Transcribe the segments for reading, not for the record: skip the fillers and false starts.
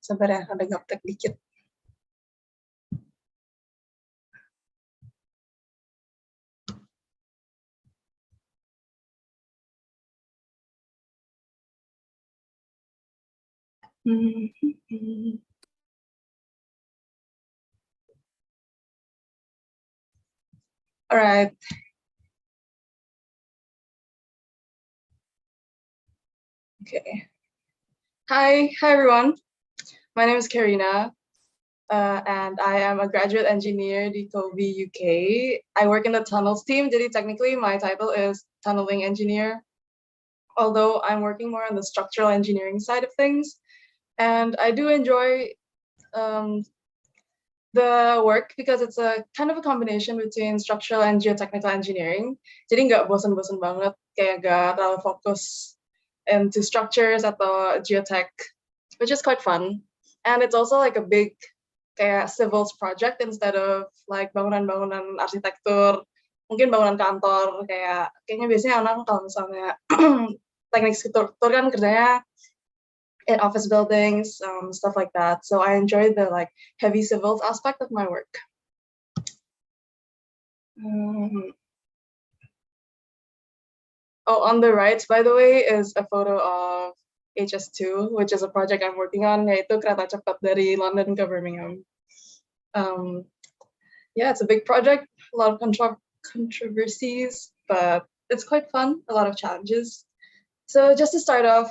Sabar ya, ada gaptek dikit. All right. Okay. Hi everyone. My name is Karina, and I am a graduate engineer at Tobii UK. I work in the tunnels team. Technically, my title is tunneling engineer, although I'm working more on the structural engineering side of things. And I do enjoy the work because it's a kind of a combination between structural and geotechnical engineering. Jadi nggak bosan-bosan banget, kayak nggak terlalu fokus into structures atau geotech, which is quite fun. And it's also like a big kayak civils project instead of like bangunan-bangunan arsitektur, mungkin bangunan kantor, kayaknya biasanya orang kalau misalnya teknik struktur kan kerjanya in office buildings, stuff like that. So I enjoy the like heavy civils aspect of my work. Oh, on the right, by the way, is a photo of HS2, which is a project I'm working on, yaitu kereta cepat dari London ke Birmingham. Yeah, it's a big project, a lot of controversies, but it's quite fun, a lot of challenges. So just to start off,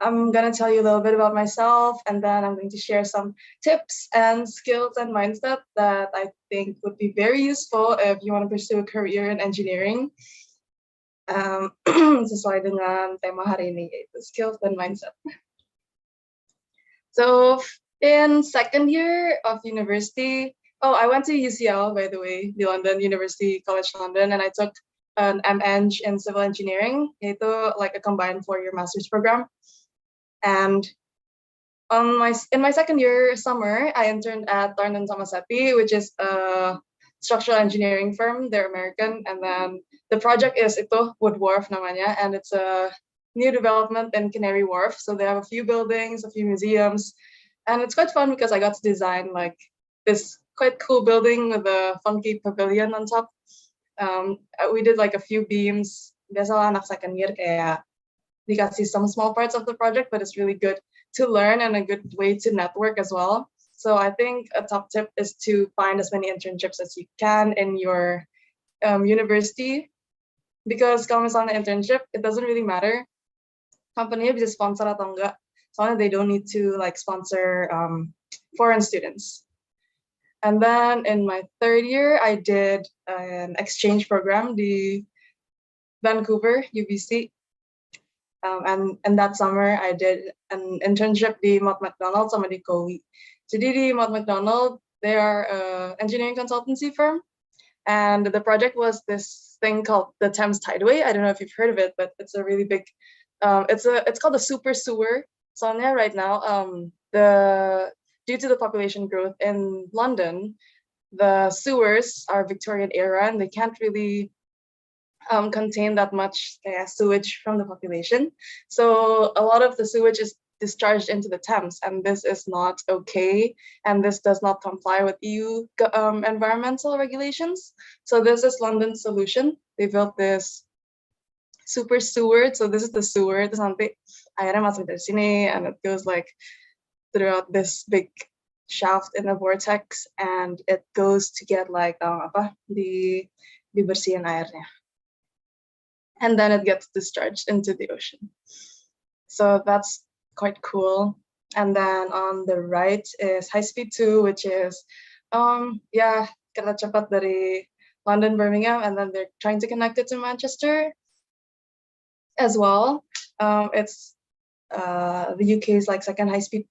I'm going to tell you a little bit about myself, and then I'm going to share some tips and skills and mindset that I think would be very useful if you want to pursue a career in engineering. Sesuai dengan tema hari ini, yaitu skills and mindset. So in second year of university, I went to UCL, by the way, the London University College London, and I took an MEng in civil engineering, yaitu like a combined 4-year master's program. And in my second year summer, I interned at Tarnan Samasepi, which is a structural engineering firm. They're American, and then the project is Wood Wharf namanya, and it's a new development in Canary Wharf. So they have a few buildings, a few museums, and it's quite fun because I got to design like this quite cool building with a funky pavilion on top. We did like a few beams. Biasalah anak second year kayak dikasih some small parts of the project, but it's really good to learn and a good way to network as well. So I think a top tip is to find as many internships as you can in your university, because kalau misalnya internship, it doesn't really matter company-nya bisa sponsor atau enggak, soalnya they don't need to like sponsor foreign students. And then in my third year, I did an exchange program di Vancouver, UBC. And that summer, I did an internship di Mott MacDonald sama di COWI. Jadi di Mott MacDonald, they are an engineering consultancy firm, and the project was this thing called the Thames Tideway. I don't know if you've heard of it, but it's a really big. It's called the super sewer. Soalnya right now, due to the population growth in London, the sewers are Victorian era, and they can't really contain that much sewage from the population. So a lot of the sewage is discharged into the Thames, and this is not okay, and this does not comply with EU environmental regulations. So this is London's solution. They built this super sewer. So this is the sewer, terus nanti airnya masuk dari sini, and it goes like throughout this big shaft in a vortex, and it goes to get like dibersihin airnya. And then it gets discharged into the ocean. So that's quite cool. And then on the right is High Speed 2, which is kereta cepat dari London, Birmingham, and then they're trying to connect it to Manchester as well. It's the UK's like second high-speed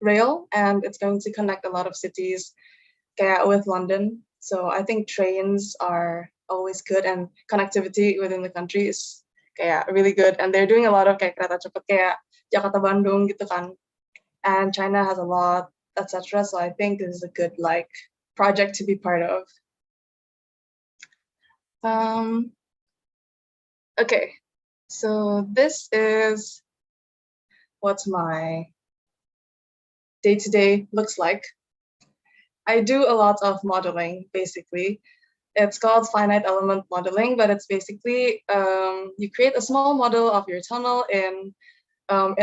rail, and it's going to connect a lot of cities with London. So I think trains are always good, and connectivity within the country is really good. And they're doing a lot of kereta cepat kayak Jakarta Bandung gitu kan. And China has a lot, etc. So I think this is a good like project to be part of. Okay, so this is what my day-to-day looks like. I do a lot of modeling, basically. It's called finite element modeling, but it's basically you create a small model of your tunnel in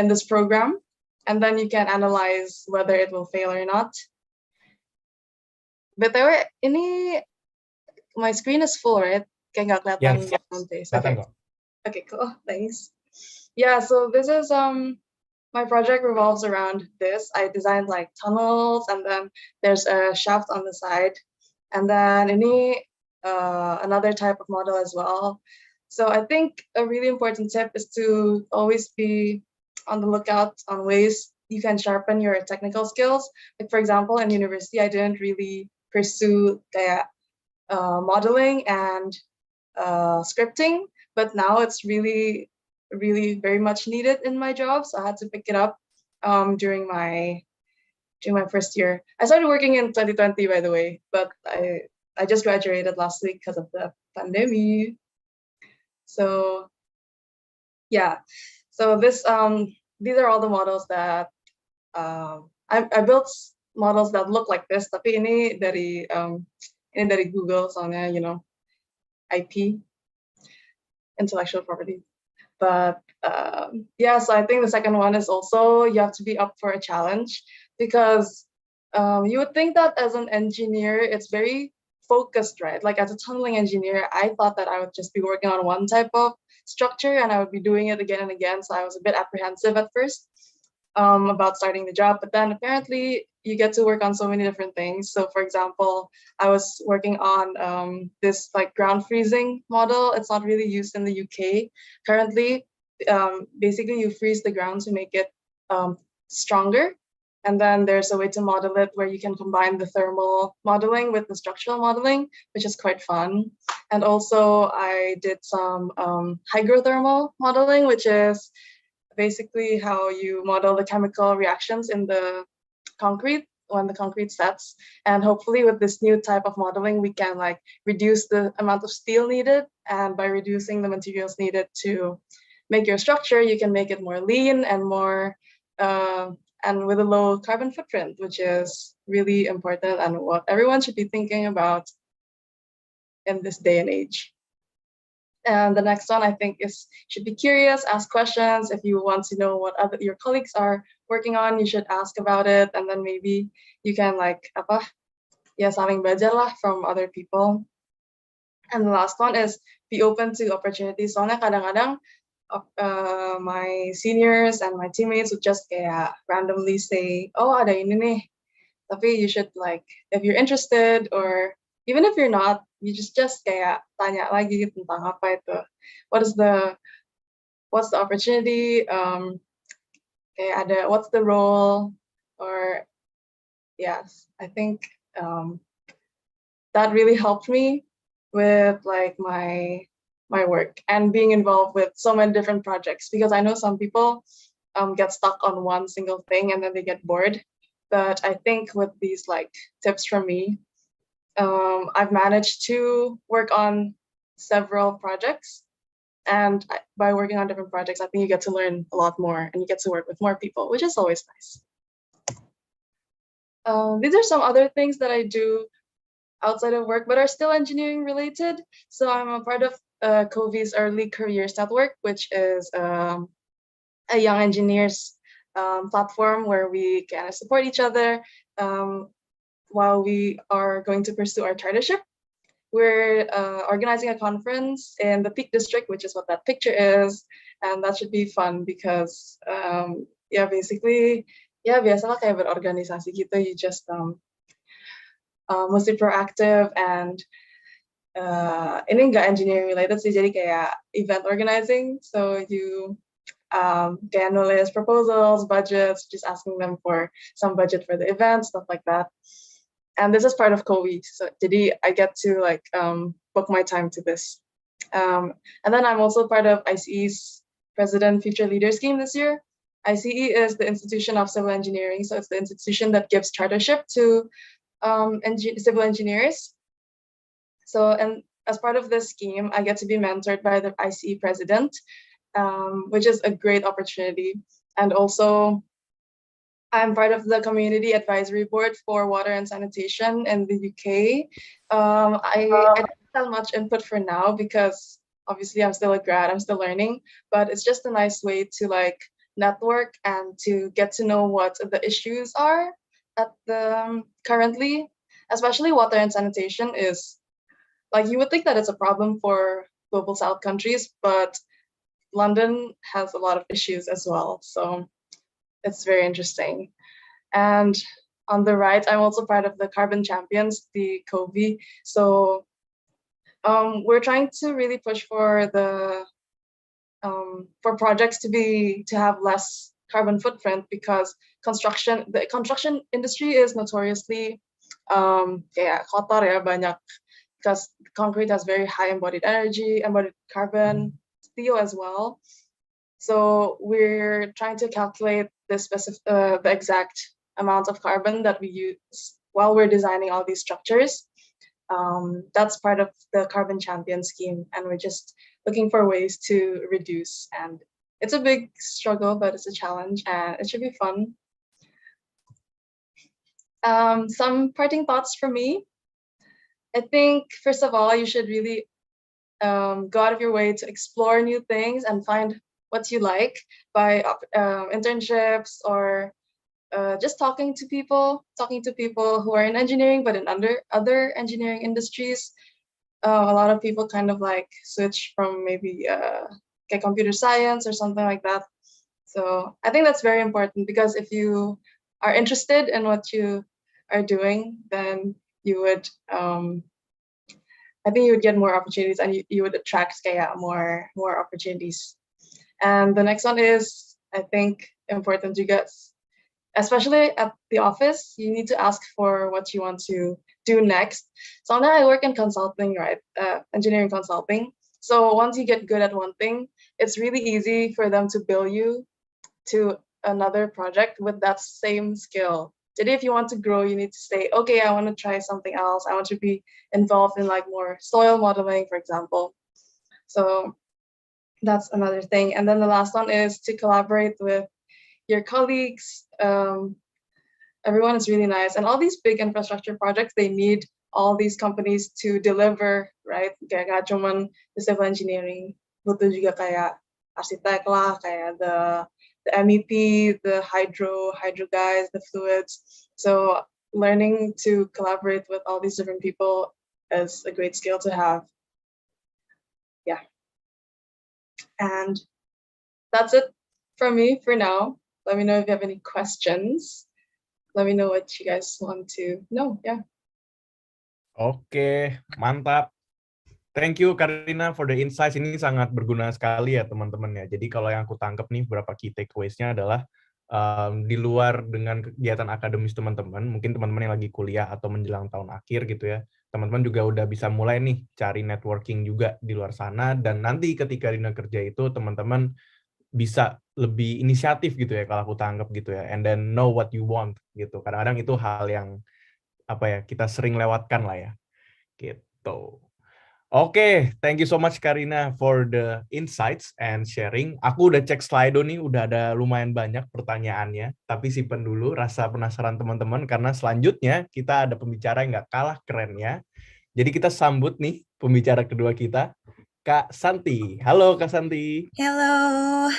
this program, and then you can analyze whether it will fail or not. But my screen is full, right? Kayak nggak kelihatan Yes. face. Kelihatan kok. Okay, cool. Thanks. Yeah, so this is my project revolves around this. I designed like tunnels, and then there's a shaft on the side, and then another type of model as well. So I think a really important tip is to always be on the lookout on ways you can sharpen your technical skills. Like for example, in university, I didn't really pursue kayak modeling and scripting, but now it's really very much needed in my job, so I had to pick it up during my first year. I started working in 2020, by the way, but I just graduated last week because of the pandemic. So yeah, so these are all the models that I built models that look like this, tapi ini dari Google, soalnya IP, intellectual property. But yeah, so I think the second one is also you have to be up for a challenge, because you would think that as an engineer, it's very focused, right? Like as a tunneling engineer, I thought that I would just be working on one type of structure and I would be doing it again and again. So I was a bit apprehensive at first about starting the job, but then apparently you get to work on so many different things. So for example, I was working on this like ground freezing model. It's not really used in the UK currently. Basically you freeze the ground to make it stronger. And then there's a way to model it where you can combine the thermal modeling with the structural modeling, which is quite fun. And also I did some hygrothermal modeling, which is basically how you model the chemical reactions in the concrete when the concrete sets. And hopefully with this new type of modeling, we can like reduce the amount of steel needed. And by reducing the materials needed to make your structure, you can make it more lean and more and with a low carbon footprint, which is really important and what everyone should be thinking about in this day and age. And the next one I think is should be curious, ask questions. If you want to know what your colleagues are working on, you should ask about it, and then maybe you can like saling belajar lah from other people. And the last one is be open to opportunities. Soalnya kadang-kadang my seniors and my teammates would just kayak randomly say, oh ada ini nih, tapi you should like, if you're interested or even if you're not, you just kayak tanya lagi tentang apa itu, what's the opportunity, kayak what's the role, or yes, I think that really helped me with like my work and being involved with so many different projects, because I know some people get stuck on one single thing and then they get bored. But I think with these like tips from me, I've managed to work on several projects, and by working on different projects, I think you get to learn a lot more and you get to work with more people, which is always nice. These are some other things that I do outside of work, but are still engineering related. So I'm a part of COVI's Early Careers Network, which is a young engineers platform where we kind of support each other while we are going to pursue our chartership. We're organizing a conference in the Peak District, which is what that picture is, and that should be fun because basically biasalah kayak berorganisasi gitu, you just mesti proactive, and ini nggak engineering related sih, jadi kayak event organizing, so you kayak nulis proposals, budgets, just asking them for some budget for the event, stuff like that. And this is part of COVI, so jadi I get to like book my time to this. And then I'm also part of ICE's President Future Leader Scheme this year. ICE is the Institution of Civil Engineering, so it's the institution that gives chartership to civil engineers. So, and as part of this scheme, I get to be mentored by the ICE president, which is a great opportunity. And also, I'm part of the community advisory board for water and sanitation in the UK. I don't have much input for now because obviously I'm still a grad, I'm still learning, but it's just a nice way to like network and to get to know what the issues are at the currently, especially water and sanitation is like you would think that it's a problem for global south countries, but London has a lot of issues as well. So it's very interesting. And on the right, I'm also part of the Carbon Champions, the COVI. So we're trying to really push for the for projects to have less carbon footprint because the construction industry is notoriously kayak kotor ya banyak because concrete has very high embodied energy, embodied carbon, steel as well. So we're trying to calculate the exact amount of carbon that we use while we're designing all these structures. That's part of the Carbon Champion scheme, and we're just looking for ways to reduce. And it's a big struggle, but it's a challenge, and it should be fun. Some parting thoughts from me. I think, first of all, you should really go out of your way to explore new things and find what you like by internships or just talking to people who are in engineering but in other engineering industries. A lot of people kind of like switch from maybe computer science or something like that. So I think that's very important because if you are interested in what you are doing, then you would I think you would get more opportunities and you would attract more opportunities. And the next one is, I think, important juga, especially at the office, you need to ask for what you want to do next. So now I work in consulting, right? Engineering consulting. So once you get good at one thing, it's really easy for them to bill you to another project with that same skill. Jadi if you want to grow, you need to say, okay, I want to try something else. I want to be involved in like more soil modeling, for example. So that's another thing. And then the last one is to collaborate with your colleagues. Everyone is really nice. And all these big infrastructure projects, they need all these companies to deliver, right? Kayak gak cuman the civil engineering, butuh juga kayak arsitek lah, kayak the MEP, the hydro guys, the fluids. So learning to collaborate with all these different people is a great skill to have. Yeah. And that's it from me for now. Let me know if you have any questions. Let me know what you guys want to know. Yeah. Oke, mantap. Thank you Karina for the insights. Ini sangat berguna sekali ya teman-teman ya. Jadi kalau yang aku tangkap nih beberapa key takeaways-nya adalah di luar dengan kegiatan akademis teman-teman, mungkin teman-teman yang lagi kuliah atau menjelang tahun akhir gitu ya, teman-teman juga udah bisa mulai nih cari networking juga di luar sana, dan nanti ketika di kerja itu teman-teman bisa lebih inisiatif gitu ya kalau aku tangkap gitu ya, and then know what you want gitu. Kadang-kadang itu hal yang apa ya, kita sering lewatkan lah ya gitu. Oke, thank you so much Karina for the insights and sharing. Aku udah cek Slido nih, udah ada lumayan banyak pertanyaannya, tapi simpen dulu rasa penasaran teman-teman karena selanjutnya kita ada pembicara yang nggak kalah kerennya. Jadi kita sambut nih pembicara kedua kita, Kak Santi. Halo Kak Santi. Hello.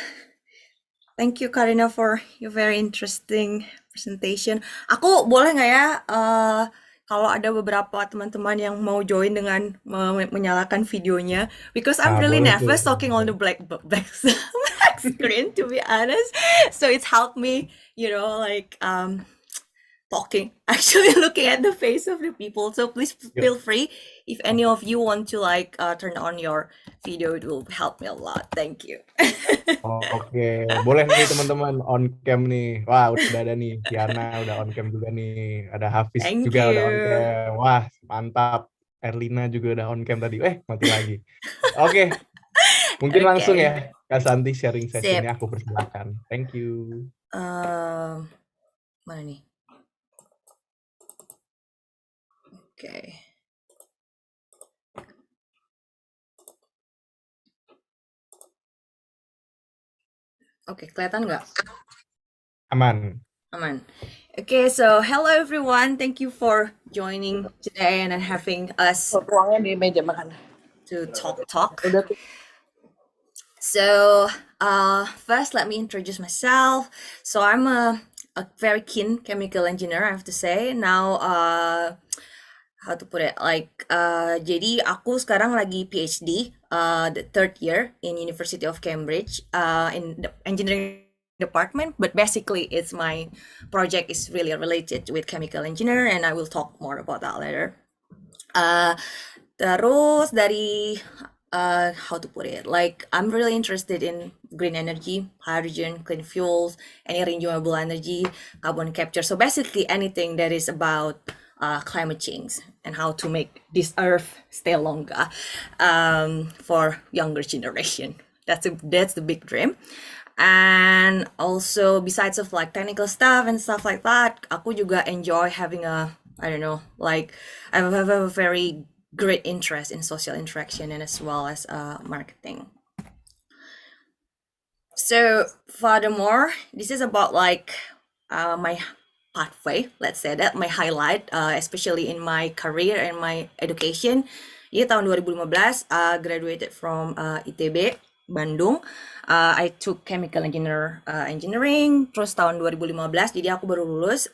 Thank you Karina for your very interesting presentation. Aku boleh nggak ya kalau ada beberapa teman-teman yang mau join dengan menyalakan videonya, because I'm really nervous talking on the black screen to be honest. So it's helped me, like talking, actually looking at the face of the people. So please feel free if any of you want to turn on your video, it will help me a lot. Thank you. Oke, boleh nih teman-teman on cam nih. Wah, udah ada nih Tiana udah on cam juga nih. Ada Hafiz Thank juga you. udah on cam. Wah, mantap. Erlina juga udah on cam tadi. Mati lagi. Oke. Mungkin langsung ya Kak Santi sharing sessionnya, aku persilakan. Thank you. Mana nih? Oke. Oke, kelihatan nggak? Aman. Aman. Okay, so hello everyone. Thank you for joining today and having us Ruangnya di meja makan. to talk. Udah tuh. So, first, let me introduce myself. So, I'm a very keen chemical engineer, I have to say. Now, how to put it? Jadi aku sekarang lagi PhD, the third year in University of Cambridge, in the engineering department. But basically, it's my project is really related with chemical engineer, and I will talk more about that later. Terus dari how to put it, like I'm really interested in green energy, hydrogen, clean fuels, any renewable energy, carbon capture. So basically anything that is about climate change and how to make this earth stay longer for younger generation. That's the big dream. And also besides of like technical stuff and stuff like that, aku juga enjoy having I don't know, like I have a very great interest in social interaction and as well as marketing. So furthermore, this is about like my pathway, let's say that, my highlight, especially in my career and my education. Jadi tahun 2015, graduated from ITB, Bandung. I took chemical engineering, terus tahun 2015, jadi aku baru lulus,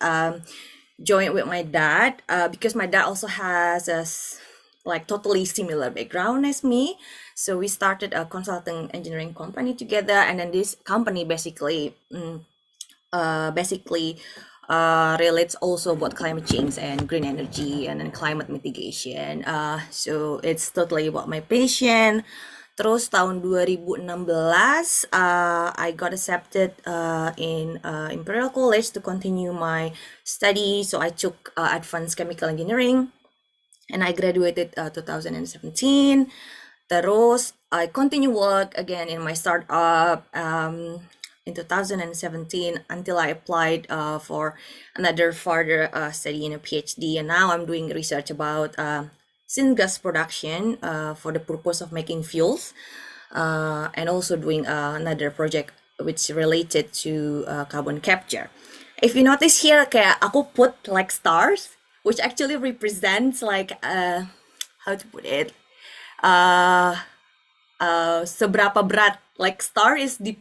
joined with my dad, because my dad also has a like totally similar background as me. So we started a consulting engineering company together, and then this company basically relates also about climate change and green energy and then climate mitigation. So it's totally about my passion. Terus tahun 2016, I got accepted in Imperial College to continue my study. So I took advanced chemical engineering, and I graduated 2017. Terus I continue work again in my startup in 2017 until I applied for another further study in a PhD, and now I'm doing research about syngas production for the purpose of making fuels, and also doing another project which related to carbon capture. If you notice here, kayak aku put like stars, which actually represents like how to put it, seberapa berat, like star is the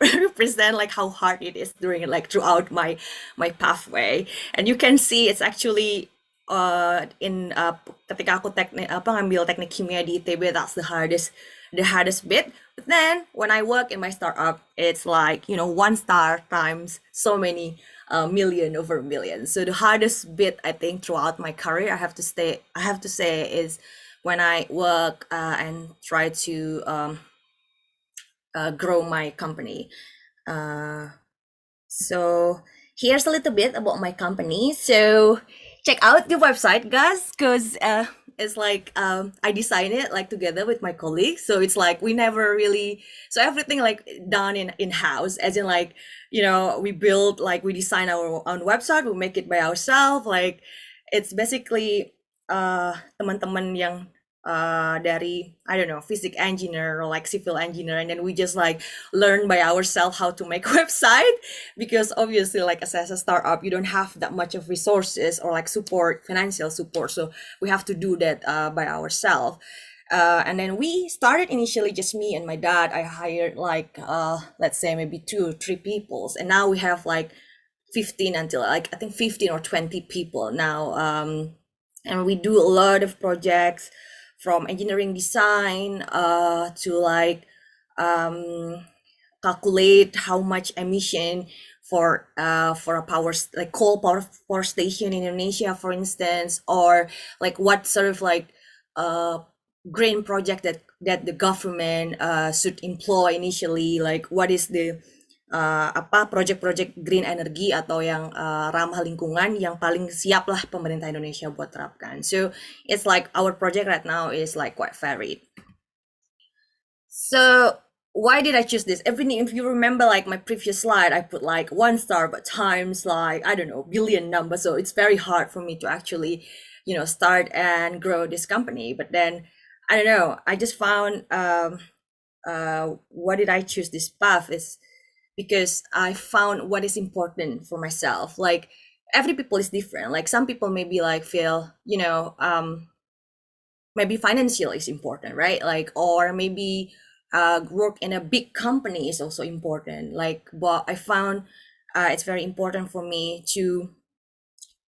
represent like how hard it is during like throughout my pathway, and you can see it's actually in ketika aku ngambil teknik kimia di ITB, that's the hardest bit. But then when I work in my startup, it's like, you know, 1 star times so many million over million. So the hardest bit, I think, throughout my career, I have to say is when I work and try to grow my company. So here's a little bit about my company. So check out the website, guys, because it's like I designed it like together with my colleagues. So it's like we never really, so everything like done in house, as in like, you know, we build, like we design our own website, we make it by ourselves. Like it's basically teman-teman yang dari, I don't know, physics engineer or like civil engineer, and then we just like learn by ourselves how to make website, because obviously like as a startup you don't have that much of resources or like support, financial support, so we have to do that by ourselves. And then we started initially just me and my dad. I hired like let's say maybe 2 or 3 people, and now we have like 15 until like I think 15 or 20 people now, and we do a lot of projects from engineering design to like calculate how much emission for a like coal power station in Indonesia, for instance, or like what sort of like green project that the government should employ initially, like what is the project-project green energy atau yang ramah lingkungan yang paling siap lah pemerintah Indonesia buat terapkan. So it's like our project right now is like quite varied. So why did I choose this? Everything, if you remember like my previous slide, I put like 1 star but times like, I don't know, billion number. So it's very hard for me to actually, you know, start and grow this company. But then I don't know, I just found why did I choose this path is because I found what is important for myself. Like every people is different. Like some people maybe like feel, maybe financial is important, right? Like, or maybe work in a big company is also important. Like, but I found it's very important for me to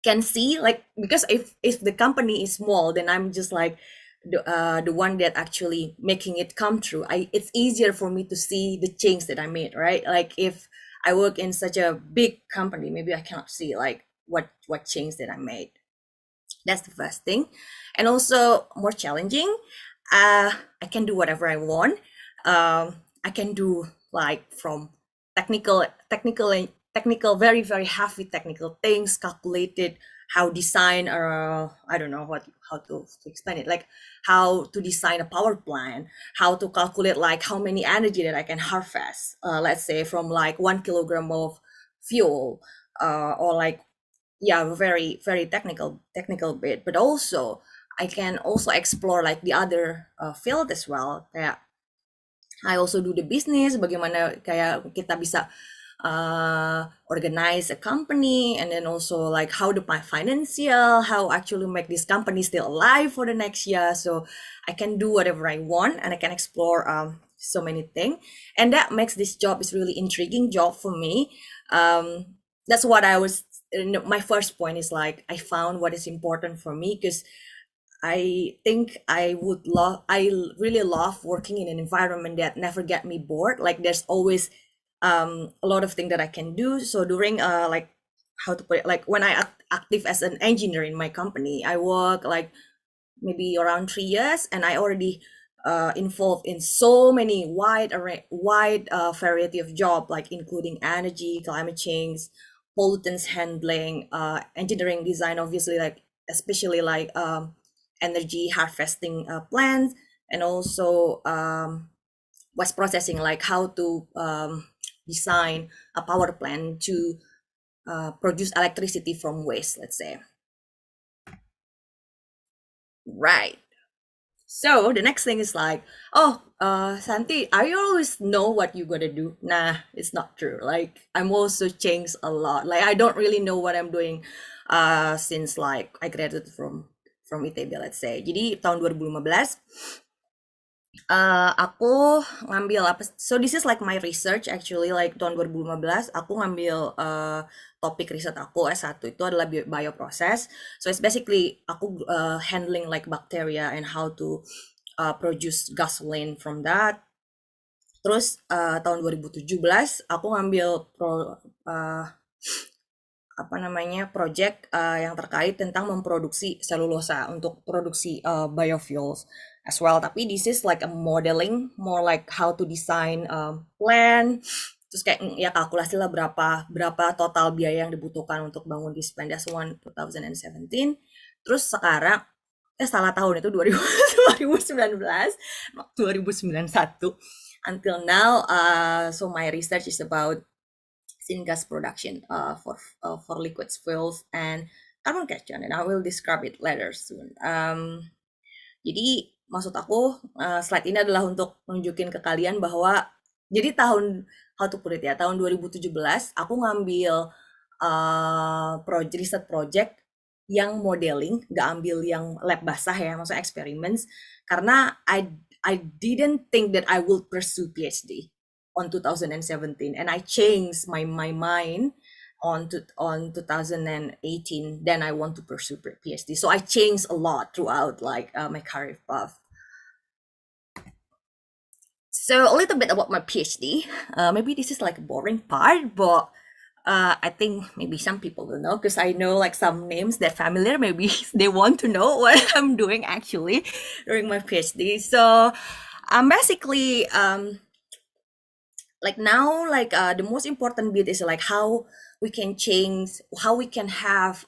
can see, like, because if the company is small, then I'm just like the one that actually making it come true. It's easier for me to see the change that I made, right? Like if I work in such a big company, maybe I cannot see like what change that I made. That's the first thing. And also more challenging, I can do whatever I want. I can do like from technical, very very heavy technical things, calculated how design, or I don't know how to explain it, like how to design a power plant, how to calculate like how many energy that I can harvest, let's say from like 1 kilogram of fuel, or like, yeah, very very technical bit. But also I can also explore like the other field as well. Kayak I also do the business, bagaimana kayak kita bisa organize a company, and then also like how the financial, how actually make this company still alive for the next year. So I can do whatever I want, and I can explore so many things, and that makes this job is really intriguing job for me. That's what I was. My first point is like I found what is important for me, because I think I really love working in an environment that never get me bored. Like there's always a lot of things that I can do. So during like, how to put it, like when I active as an engineer in my company, I work like maybe around 3 years, and I already involved in so many wide variety of job, like including energy, climate change, pollutants handling, engineering design, obviously, like especially like energy harvesting plants, and also waste processing, like how to design a power plant to produce electricity from waste, let's say. Right. So the next thing is like, oh, Santi, I always know what you're gonna do. Nah, it's not true. Like I'm also changed a lot. Like I don't really know what I'm doing since like I graduated from ITB, let's say. Jadi tahun 2015 aku ngambil apa? So this is like my research actually, like tahun 2015 aku ngambil topik riset aku S1 itu adalah bioprocess. So it's basically aku handling like bacteria and how to produce gasoline from that. Terus tahun 2017 aku ngambil project yang terkait tentang memproduksi selulosa untuk produksi biofuels as well. Tapi this is like a modeling, more like how to design plan. Terus kayak ya kalkulasi lah berapa total biaya yang dibutuhkan untuk bangun this plant. That's 2017. Terus sekarang salah tahun itu 2019, 2091 until now. So my research is about syngas production for liquid fuels and carbon capture, and I will describe it later soon. Jadi maksud aku slide ini adalah untuk nunjukin ke kalian bahwa jadi tahun tahun 2017 aku ngambil riset project yang modeling, gak ambil yang lab basah ya, maksudnya experiments, karena I didn't think that I will pursue PhD on 2017, and I changed my mind on 2018. Then I want to pursue PhD, so I changed a lot throughout like my career path. So a little bit about my PhD. Maybe this is like a boring part, but I think maybe some people will know, because I know like some names that familiar. Maybe they want to know what I'm doing actually during my PhD. So I'm basically like now, like the most important bit is like how we can have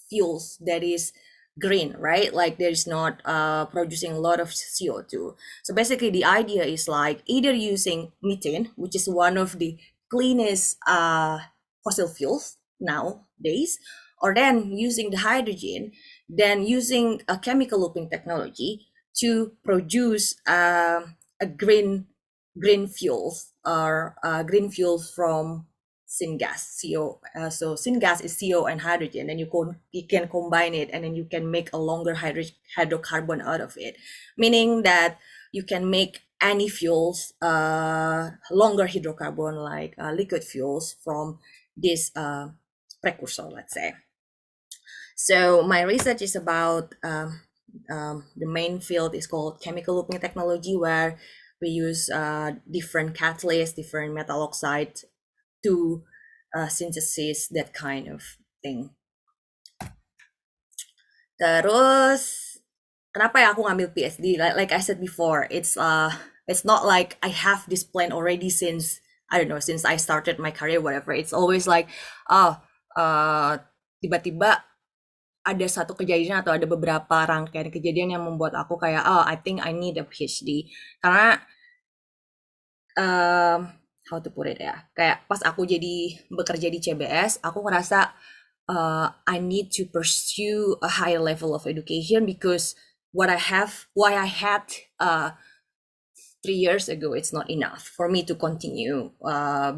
fuels that is green, right? Like there's not producing a lot of CO2. So basically the idea is like either using methane, which is one of the cleanest fossil fuels nowadays, or then using the hydrogen, then using a chemical looping technology to produce a green green fuels or green fuels from syngas, CO. So syngas is CO and hydrogen, and you can combine it, and then you can make a longer hydrocarbon out of it, meaning that you can make any fuels, longer hydrocarbon like liquid fuels from this precursor, let's say. So my research is about the main field is called chemical looping technology, where we use different catalysts, different metal oxides to synthesize that kind of thing. Terus kenapa ya aku ngambil PhD? Like I said before, it's not like I have this plan already since I don't know, since I started my career, whatever. It's always like, tiba-tiba ada satu kejadian atau ada beberapa rangkaian kejadian yang membuat aku kayak, I think I need a PhD. Karena how to put it ya, kayak pas aku bekerja di CBS, aku ngerasa I need to pursue a higher level of education, because why I had 3 years ago, it's not enough for me to continue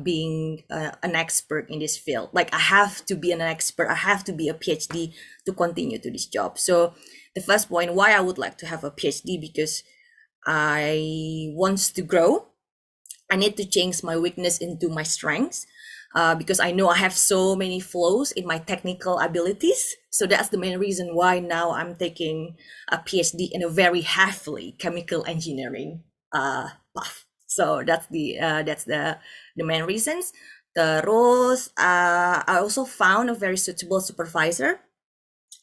being an expert in this field. Like I have to be an expert, I have to be a PhD to continue to this job. So the first point why I would like to have a PhD, because I want to grow. I need to change my weakness into my strengths, because I know I have so many flaws in my technical abilities. So that's the main reason why now I'm taking a PhD in a very heavily chemical engineering path. So that's the main reasons. Terus I also found a very suitable supervisor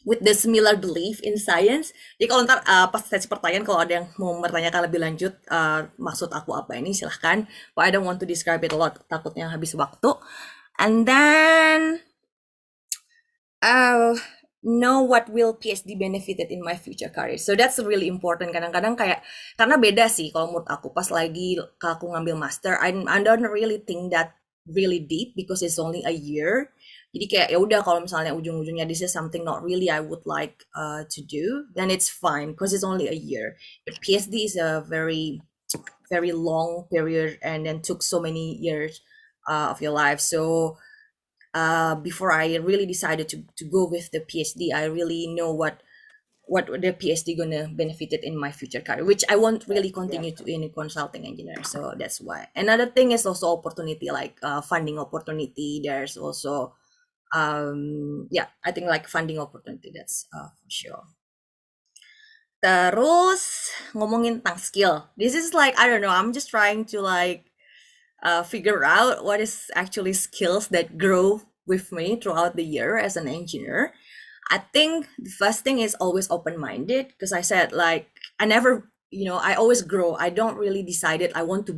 with the similar belief in science. Jadi kalau ntar pas sesi pertanyaan, kalau ada yang mau bertanyakan lebih lanjut maksud aku apa ini, silahkan. But I don't want to describe it a lot, takutnya habis waktu. And then know what will PhD benefited in my future career. So that's really important. Kadang-kadang kayak, karena beda sih kalau menurut aku pas lagi aku ngambil master, I don't really think that really deep because it's only a year. Jadi kayak ya udah, kalau misalnya ujung-ujungnya this is something not really I would like to do, then it's fine because it's only a year. But PhD is a very, very long period and then took so many years of your life. So before I really decided to go with the PhD, I really know what the PhD gonna benefited in my future career, which I won't really continue to in a consulting engineer. So that's why. Another thing is also opportunity, like funding opportunity. There's also I think like funding opportunity, that's for sure. Terus ngomongin tentang skill, this is like, I don't know, I'm just trying to like figure out what is actually skills that grow with me throughout the year as an engineer. I think the first thing is always open-minded, because I said like I never, I always grow. I don't really decided I want to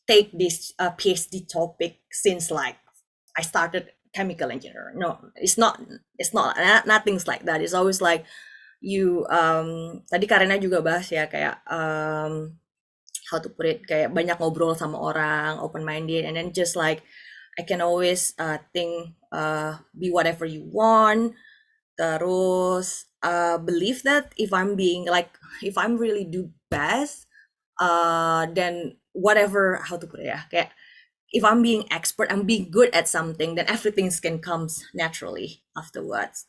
take this PhD topic since like I started chemical engineer. No, it's not nothing's like that. It's always like you tadi Karina juga bahas ya, kayak how to put it, kayak banyak ngobrol sama orang, open minded, and then just like I can always think be whatever you want. Terus believe that if I'm really do best, then whatever, how to put it ya, kayak if I'm being expert, I'm being good at something, then everything can comes naturally afterwards.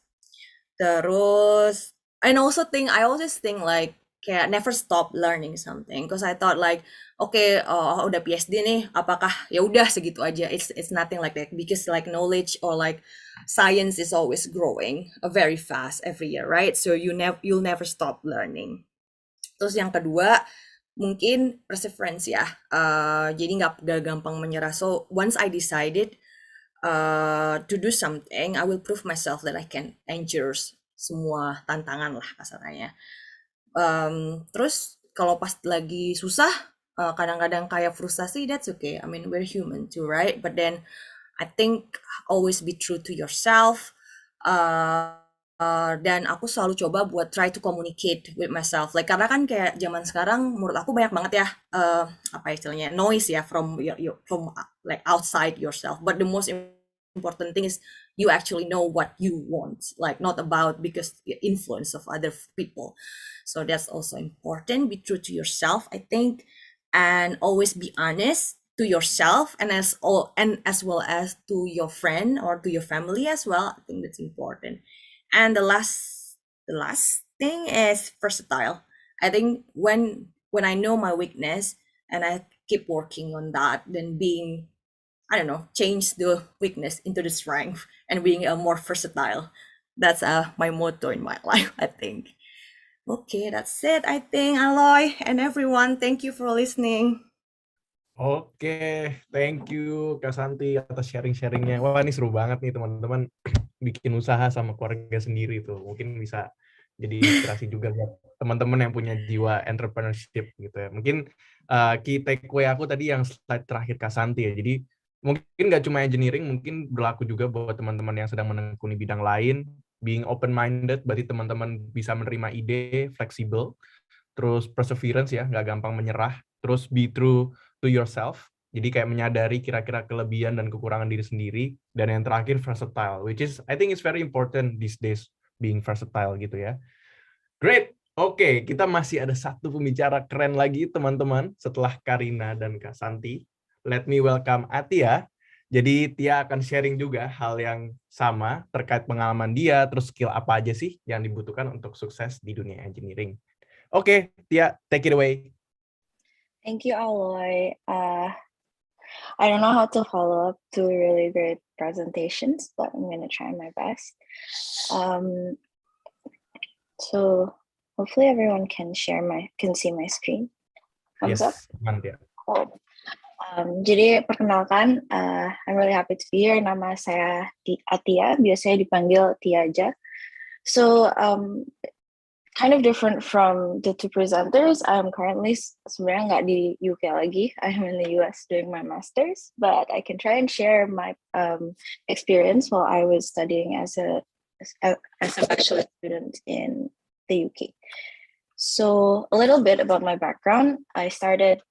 Terus, and I always think like kayak never stop learning something, because I thought like, okay, udah PhD nih, apakah ya udah segitu aja? It's nothing like that, because like knowledge or like science is always growing very fast every year, right? So you'll never stop learning. Terus yang kedua, mungkin perseverance ya, jadi nggak gampang menyerah. So once I decided to do something, I will prove myself that I can endure semua tantangan lah kasarnya. Terus kalau pas lagi susah, kadang-kadang kayak frustasi, that's okay. I mean, we're human too, right? But then I think always be true to yourself. Dan aku selalu coba buat try to communicate with myself, like karena kan kayak zaman sekarang menurut aku banyak banget ya apa istilahnya, noise ya, from like outside yourself, but the most important thing is you actually know what you want, like not about because the influence of other people. So that's also important. Be true to yourself, I think. and always be honest to yourself and as well as to your friend or to your family as well. I think that's important. And the last thing is versatile. I think when I know my weakness and I keep working on that, then being, I don't know, change the weakness into the strength and being a more versatile. That's my motto in my life, I think. Okay, that's it. I think, Aloy and everyone, thank you for listening. Oke, thank you Kak Santi atas sharing-sharingnya. Wah, ini seru banget nih teman-teman bikin usaha sama keluarga sendiri tuh. Mungkin bisa jadi inspirasi juga buat teman-teman yang punya jiwa entrepreneurship gitu ya. Mungkin key takeaway aku tadi yang slide terakhir Kak Santi ya. Jadi mungkin nggak cuma engineering, mungkin berlaku juga buat teman-teman yang sedang menekuni bidang lain. Being open-minded, berarti teman-teman bisa menerima ide, fleksibel, terus perseverance ya, nggak gampang menyerah, terus be true to yourself, jadi kayak menyadari kira-kira kelebihan dan kekurangan diri sendiri, dan yang terakhir versatile, which is I think it's very important these days being versatile gitu ya. Great, oke, kita masih ada satu pembicara keren lagi teman-teman setelah Karina dan Kak Santi. Let me welcome Atia. Jadi Tia akan sharing juga hal yang sama terkait pengalaman dia, terus skill apa aja sih yang dibutuhkan untuk sukses di dunia engineering. Oke, Tia, take it away. Thank you, Aloy. I don't know how to follow up to really great presentations, but I'm going to try my best. So hopefully everyone can see my screen. Thumbs up? Mantap. Cool. Jadi perkenalkan, I'm really happy to be here. Nama saya Atia, biasanya dipanggil Tia aja. So kind of different from the two presenters. I'm currently sebenarnya nggak di UK lagi. I'm in the US doing my master's, but I can try and share my experience while I was studying as a bachelor student in the UK. So a little bit about my background. I started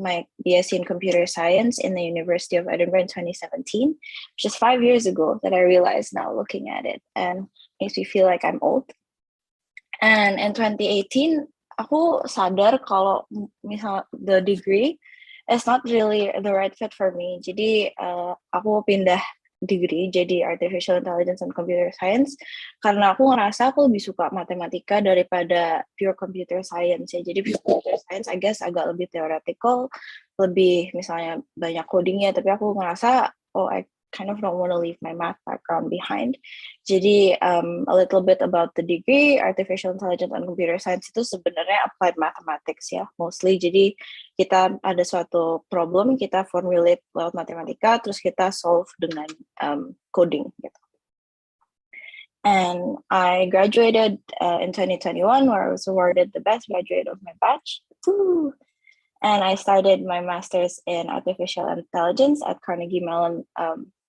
my BSc in computer science in the University of Edinburgh in 2017, which is 5 years ago that I realized now looking at it, and makes me feel like I'm old. And in 2018, aku sadar kalau misal the degree is not really the right fit for me. Jadi aku pindah degree jadi Artificial Intelligence and Computer Science karena aku ngerasa aku lebih suka matematika daripada pure computer science ya. Jadi pure computer science I guess agak lebih theoretical, lebih misalnya banyak codingnya, tapi aku ngerasa I kind of don't want to leave my math background behind. Jadi a little bit about the degree, Artificial Intelligence and Computer Science itu sebenarnya applied mathematics ya, mostly. Jadi kita ada suatu problem, kita formulate lewat matematika, terus kita solve dengan coding gitu. And I graduated in 2021, where I was awarded the best graduate of my batch. Woo! And I started my master's in artificial intelligence at Carnegie Mellon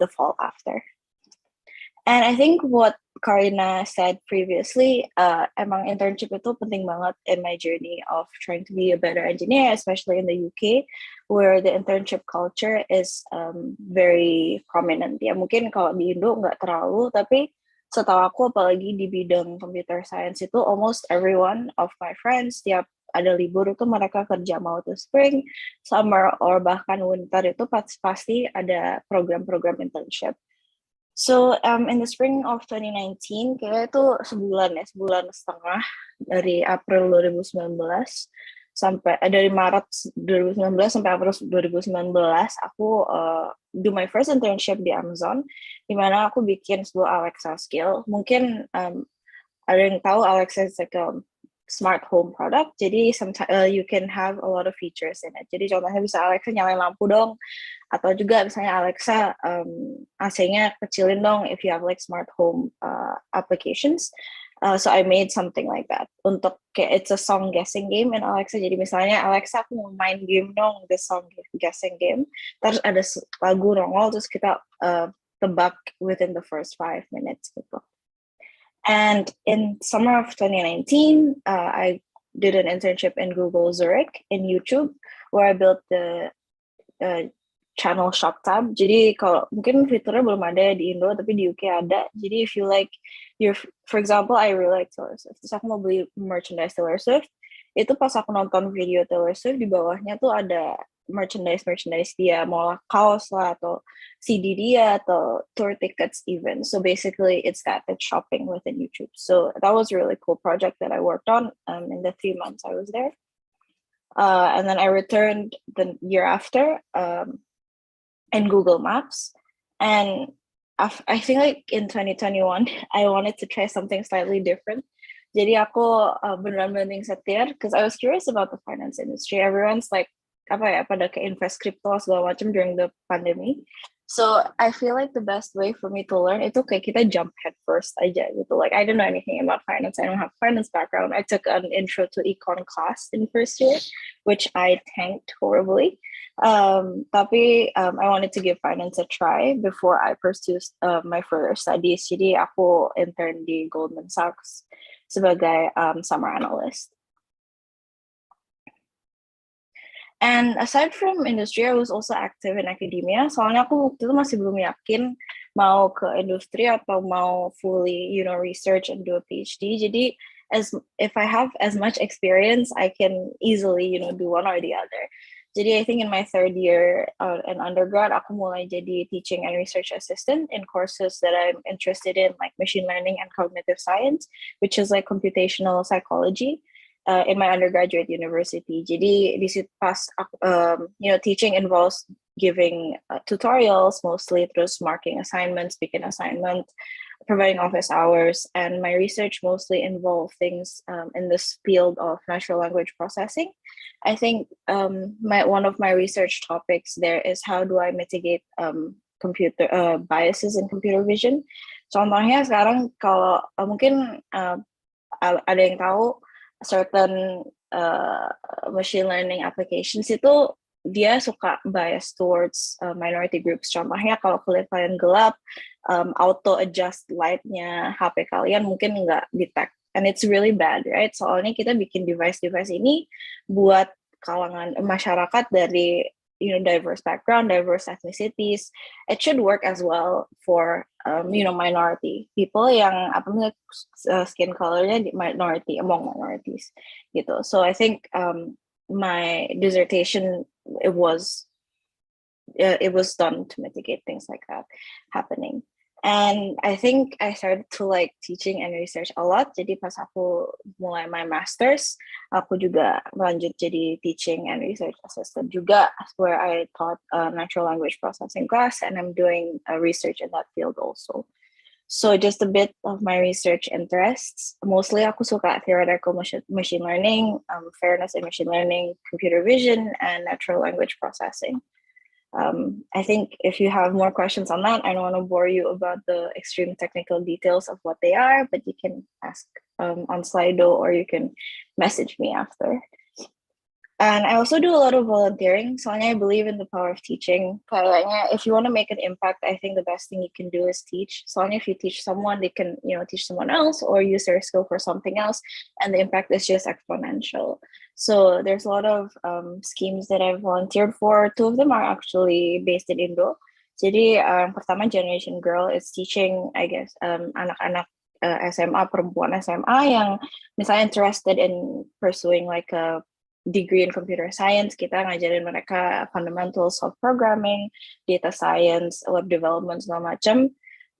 the fall after. And I think what Karina said previously, emang internship itu penting banget in my journey of trying to be a better engineer, especially in the UK, where the internship culture is very prominent. Ya mungkin kalau di Indo nggak terlalu, tapi setahu aku apalagi di bidang computer science itu almost everyone of my friends tiap ada libur itu mereka kerja, mau itu spring, summer, or bahkan winter itu pasti ada program-program internship. So in the spring of 2019, kayaknya itu sebulan setengah, dari April 2019 sampai dari Maret 2019 sampai April 2019 aku do my first internship di Amazon, di mana aku bikin sebuah Alexa skill. Mungkin ada yang tahu Alexa is like a smart home product, jadi you can have a lot of features in it. Jadi contohnya bisa Alexa nyalain lampu dong, atau juga misalnya Alexa AC-nya kecilin dong if you have like smart home applications. So I made something like that. Untuk kayak it's a song guessing game in Alexa. Jadi misalnya Alexa aku mau main game dong, the song guessing game. Terus ada lagu nongol terus kita tebak within the first 5 minutes gitu. And in summer of 2019, I did an internship in Google Zurich in YouTube, where I built the channel shop tab. Jadi kalau mungkin fiturnya belum ada di Indo, tapi di UK ada. Jadi if you like, for example, I really like Taylor Swift. Terus aku mau beli merchandise Taylor Swift. Itu pas aku nonton video Taylor Swift, di bawahnya tuh ada merchandise dia, mau kaos lah atau CD dia atau tour tickets even. So basically it's that shopping within YouTube. So that was a really cool project that I worked on in the 3 months I was there. And then I returned the year after in Google Maps. And I think like in 2021, I wanted to try something slightly different. Jadi aku beneran banding setir because I was curious about the finance industry. Everyone's like pada ke invest crypto segala macam during the pandemic. So I feel like the best way for me to learn itu kayak kita jump head first aja gitu. Like I don't know anything about finance. I don't have finance background. I took an intro to econ class in first year, which I tanked horribly. Tapi I wanted to give finance a try before I pursue my further studies. Jadi aku intern di Goldman Sachs sebagai summer analyst. And aside from industry, I was also active in academia. Soalnya aku waktu itu masih belum yakin mau ke industri atau mau fully, research and do a PhD. Jadi if I have as much experience, I can easily, do one or the other. Jadi I think in my third year in undergrad, aku mulai jadi teaching and research assistant in courses that I'm interested in, like machine learning and cognitive science, which is like computational psychology. In my undergraduate university. Jadi di situ pas teaching involves giving tutorials mostly, terus marking assignments, bikin assignment, providing office hours, and my research mostly involve things in this field of natural language processing. I think one of my research topics there is how do I mitigate computer biases in computer vision. Contohnya sekarang kalau mungkin ada yang tahu certain machine learning applications itu dia suka bias towards minority groups. Contohnya kalau kulit kalian gelap, auto adjust lightnya HP kalian mungkin nggak detect, and it's really bad, right? Soalnya kita bikin device ini buat kalangan masyarakat dari diverse background, diverse ethnicities. It should work as well for minority people yang skin colornya minority among minorities gitu. So I think my dissertation it was done to mitigate things like that happening. And I think I started to like teaching and research a lot. Jadi pas aku mulai my masters, aku juga lanjut jadi teaching and research assistant juga, where I taught a natural language processing class, and I'm doing research in that field also. So just a bit of my research interests. Mostly aku suka theoretical machine learning, fairness in machine learning, computer vision, and natural language processing. I think if you have more questions on that, I don't want to bore you about the extreme technical details of what they are, but you can ask on Slido or you can message me after. And I also do a lot of volunteering. So I believe in the power of teaching. If you want to make an impact, I think the best thing you can do is teach. So if you teach someone, they can teach someone else or use their skill for something else, and the impact is just exponential. So there's a lot of schemes that I've volunteered for. 2 of them are actually based in Indo. Jadi pertama Generation Girl is teaching, I guess, anak-anak SMA, perempuan SMA yang misalnya interested in pursuing like a degree in computer science. Kita ngajarin mereka fundamentals of programming, data science, web development, segala macam.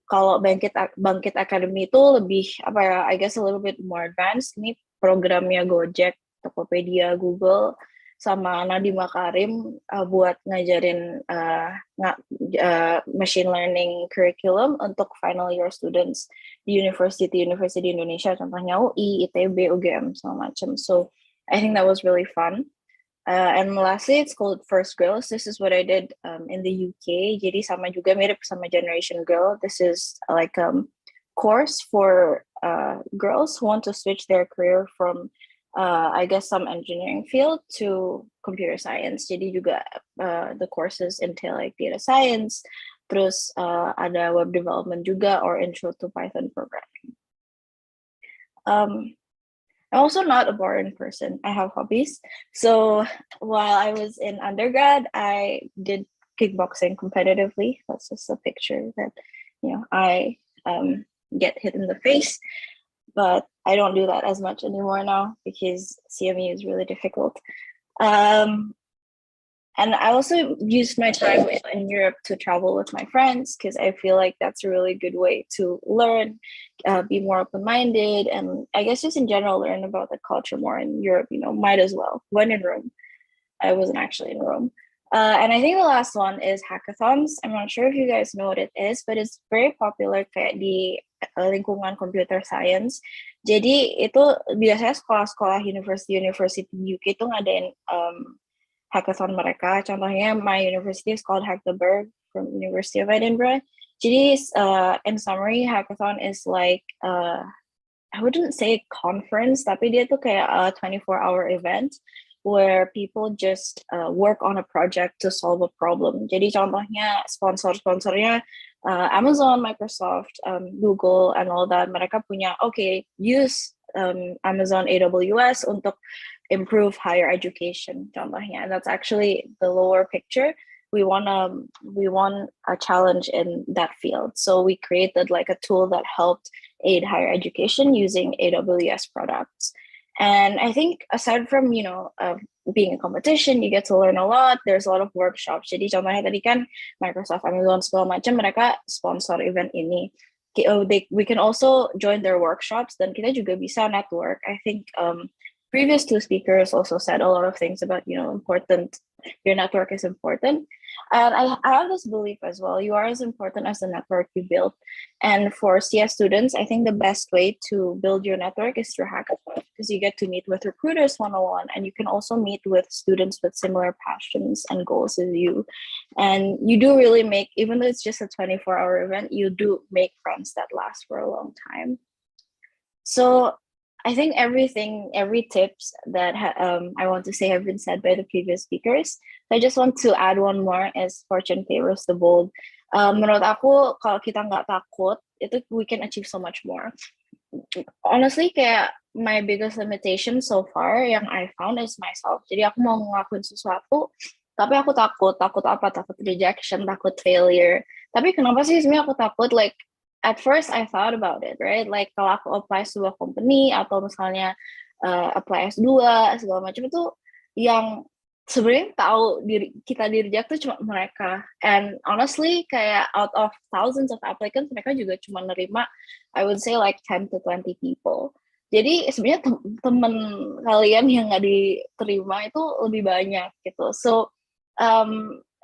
Kalau Bangkit Academy itu lebih I guess a little bit more advanced. Ini programnya Gojek, Tokopedia, Google, sama Nadiem Makarim buat ngajarin machine learning curriculum untuk final year students di university Indonesia, contohnya UI, ITB, UGM, segala macam. So I think that was really fun. And lastly, it's called First Girls. This is what I did in the UK. Jadi sama juga mirip sama Generation Girl. This is like a course for girls who want to switch their career from I guess some engineering field to computer science. Jadi juga the courses entail like data science, terus ada web development juga or intro to Python programming. I'm also not a boring person. I have hobbies. So while I was in undergrad, I did kickboxing competitively. That's just a picture that I get hit in the face. but I don't do that as much anymore now because CME is really difficult. And I also used my time in Europe to travel with my friends because I feel like that's a really good way to learn, be more open-minded, and I guess just in general learn about the culture more in Europe. Might as well. When in Rome, I wasn't actually in Rome. And I think the last one is hackathons. I'm not sure if you guys know what it is, but it's very popular kayak di lingkungan computer science. Jadi itu biasanya sekolah-sekolah university UK itu ngadain hackathon mereka. Contohnya, my university is called Hackleberg from University of Edinburgh. Jadi, in summary, hackathon is like, I wouldn't say conference, tapi dia tuh kayak a 24-hour event where people just work on a project to solve a problem. Jadi contohnya sponsor-sponsornya Amazon, Microsoft, Google, and all that. Mereka punya, use Amazon AWS untuk improve higher education, contohnya. And that's actually the lower picture. We want a challenge in that field. So we created like a tool that helped aid higher education using AWS products. And I think aside from, being a competition, you get to learn a lot. There's a lot of workshops. Jadi contohnya tadi kan Microsoft, Amazon, segala macam, mereka sponsor event ini. We can also join their workshops dan kita juga bisa network. I think previous two speakers also said a lot of things about, your network is important. And I have this belief as well, you are as important as the network you build. And for CS students, I think the best way to build your network is through hackathon, because you get to meet with recruiters one-on-one, and you can also meet with students with similar passions and goals as you. And you do really make, even though it's just a 24-hour event, you do make friends that last for a long time. So I think every tips that I want to say have been said by the previous speakers. I just want to add one more, is fortune favors the bold. Menurut aku, kalau kita nggak takut, we can achieve so much more. Honestly, kayak my biggest limitation so far yang I found is myself. Jadi aku mau ngelakuin sesuatu, tapi aku takut apa? Takut rejection, takut failure. Tapi kenapa sih sebenarnya aku takut? Like, at first I thought about it, right? Like kalau aku apply sebuah company atau misalnya apply S2 segala macam, itu yang sebenarnya tahu kita di reject tuh cuma mereka. And honestly, kayak out of thousands of applicants, mereka juga cuma nerima, I would say like 10 to 20 people. Jadi sebenarnya teman kalian yang nggak diterima itu lebih banyak gitu. So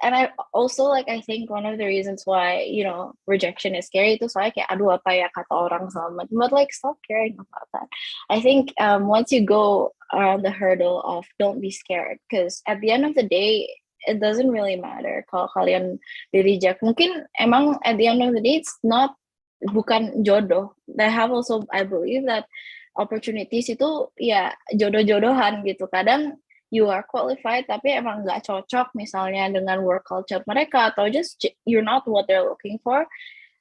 and I also I think one of the reasons why rejection is scary itu soalnya kayak aduh apa ya kata orang sama, but stop caring about that. I think once you go around the hurdle of don't be scared, because at the end of the day it doesn't really matter kalau kalian di reject. Mungkin emang at the end of the day it's bukan jodoh. They have also, I believe that opportunities itu ya jodoh-jodohan gitu. Kadang you are qualified tapi emang nggak cocok misalnya dengan work culture mereka, atau just you're not what they're looking for,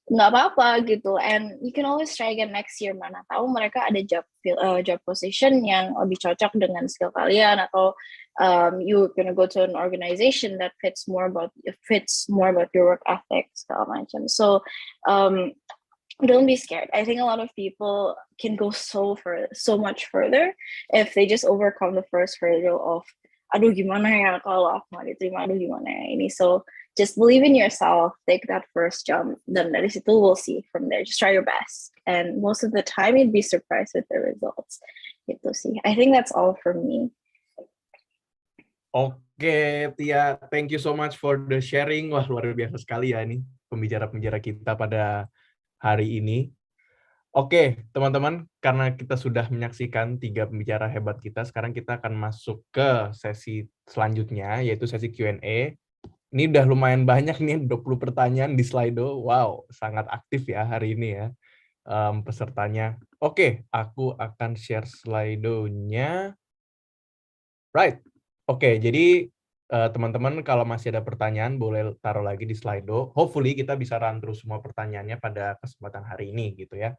nggak apa-apa gitu. And you can always try again next year, mana tahu mereka ada job position yang lebih cocok dengan skill kalian, atau you're gonna go to an organization that fits more about your work ethic segala macam. So don't be scared. I think a lot of people can go so much further if they just overcome the first hurdle of aduh gimana ya kalau aku nggak diterima, aduh gimana ya ini. So just believe in yourself, take that first jump, dan dari situ we'll see from there. Just try your best, and most of the time you'd be surprised with the results. Gitu sih. I think that's all from me. Oke, Tia, thank you so much for the sharing. Wah, luar biasa sekali ya ini pembicara-pembicara kita pada hari ini. Oke, teman-teman, karena kita sudah menyaksikan 3 pembicara hebat kita, sekarang kita akan masuk ke sesi selanjutnya, yaitu sesi Q&A. Ini udah lumayan banyak nih, 20 pertanyaan di Slido. Wow, sangat aktif ya hari ini ya pesertanya. Oke, aku akan share Slido-nya. Right. Oke, jadi teman-teman kalau masih ada pertanyaan boleh taruh lagi di Slido. Hopefully kita bisa run terus semua pertanyaannya pada kesempatan hari ini gitu ya.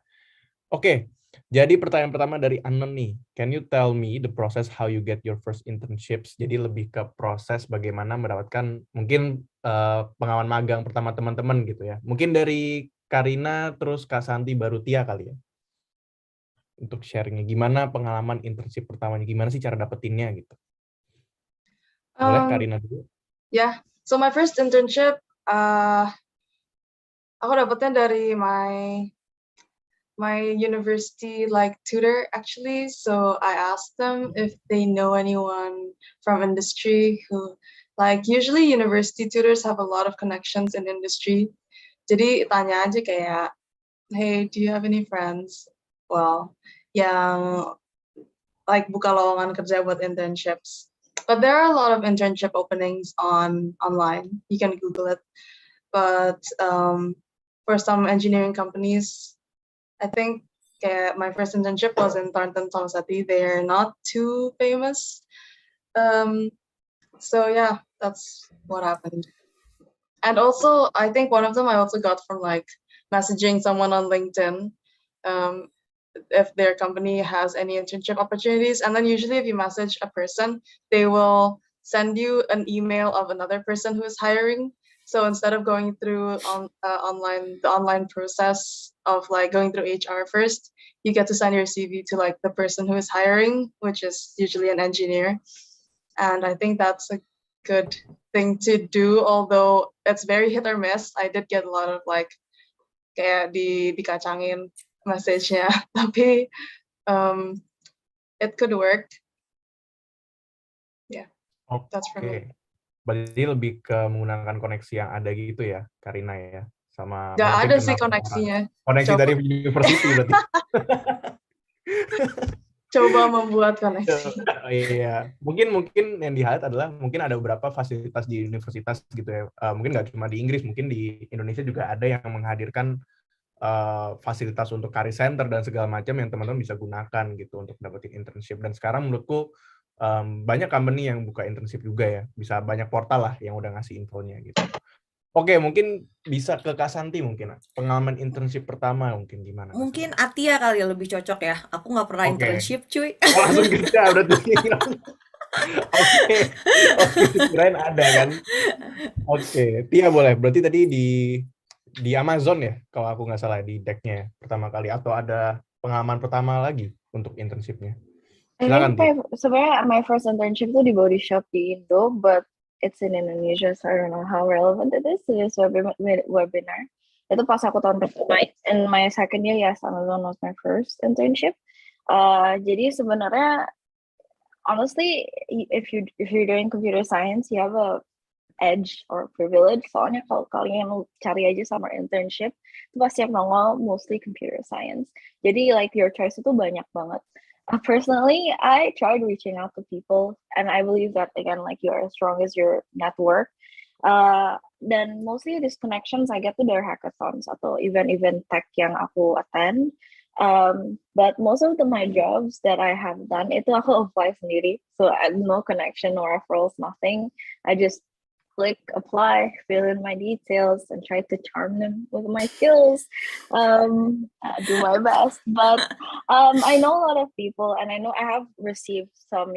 Oke, jadi pertanyaan pertama dari Anon nih. Can you tell me the process how you get your first internships? Jadi lebih ke proses bagaimana mendapatkan mungkin pengalaman magang pertama teman-teman gitu ya. Mungkin dari Karina terus Kak Santi baru Tia kali ya. untuk sharingnya. Gimana pengalaman internship pertamanya? Gimana sih cara dapetinnya gitu? Boleh Karina dulu? Yeah, so my first internship, aku dapetnya dari my university like tutor actually. So I asked them if they know anyone from industry who, like, usually university tutors have a lot of connections in industry. Jadi tanya aja kayak, hey, do you have any friends? Well, yang like buka lowongan kerja buat internships. But there are a lot of internship openings online. You can Google it. But for some engineering companies, I think my first internship was in Thornton Tomasetti. They're not too famous. So yeah, that's what happened. And also, I think one of them I also got from like messaging someone on LinkedIn. If their company has any internship opportunities. And then usually if you message a person, they will send you an email of another person who is hiring. So instead of going through the online process of like going through HR first, you get to send your CV to like the person who is hiring, which is usually an engineer. And I think that's a good thing to do, although it's very hit or miss. I did get a lot of like kayak dikacangin message-nya, tapi it could work. Yeah, that's for me. Oke. Berarti lebih ke menggunakan koneksi yang ada gitu ya, Karina ya, sama Nggak mungkin ada sih kenal koneksinya. koneksi Coba. dari university berarti. Coba membuat koneksi. Iya, mungkin yang di-highlight adalah mungkin ada beberapa fasilitas di universitas gitu ya. Mungkin nggak cuma di Inggris, mungkin di Indonesia juga ada yang menghadirkan fasilitas untuk career center dan segala macam yang teman-teman bisa gunakan gitu untuk dapetin internship. Dan sekarang menurutku banyak company yang buka internship juga ya, bisa banyak portal lah yang udah ngasih infonya gitu. Oke, mungkin bisa ke Kak Santi mungkin, pengalaman internship pertama mungkin gimana? Mungkin Atia kali ya lebih cocok ya. Aku nggak pernah internship, cuy. Oh, langsung kerja berarti. Oke, kirain ada kan. Oke, Tia boleh. Berarti tadi di Amazon ya, kalau aku nggak salah di deck-nya pertama kali, atau ada pengalaman pertama lagi untuk internship-nya? Silakan, Tia. Sebenarnya my first internship tuh di Body Shop di Indo, but it's in Indonesia, so I don't know how relevant it is to this webinar. Itu pas aku tahun pertama, in my second year, yes, Amazon was my first internship. Jadi sebenarnya, honestly, if you're doing computer science, you have a edge or privilege. Soalnya kalau kalian cari aja summer internship, itu pasti yang nongol mostly computer science. Jadi like your choice itu banyak banget. Personally, I tried reaching out to people, and I believe that again, like you're as strong as your network. Then mostly these connections I get to their hackathons atau event-event tech yang aku attend. But most of my jobs that I have done, itu aku apply sendiri. So I have no connection, no referrals, nothing. I just click apply, fill in my details, and try to charm them with my skills. Do my best. But I know a lot of people, and I know I have received some,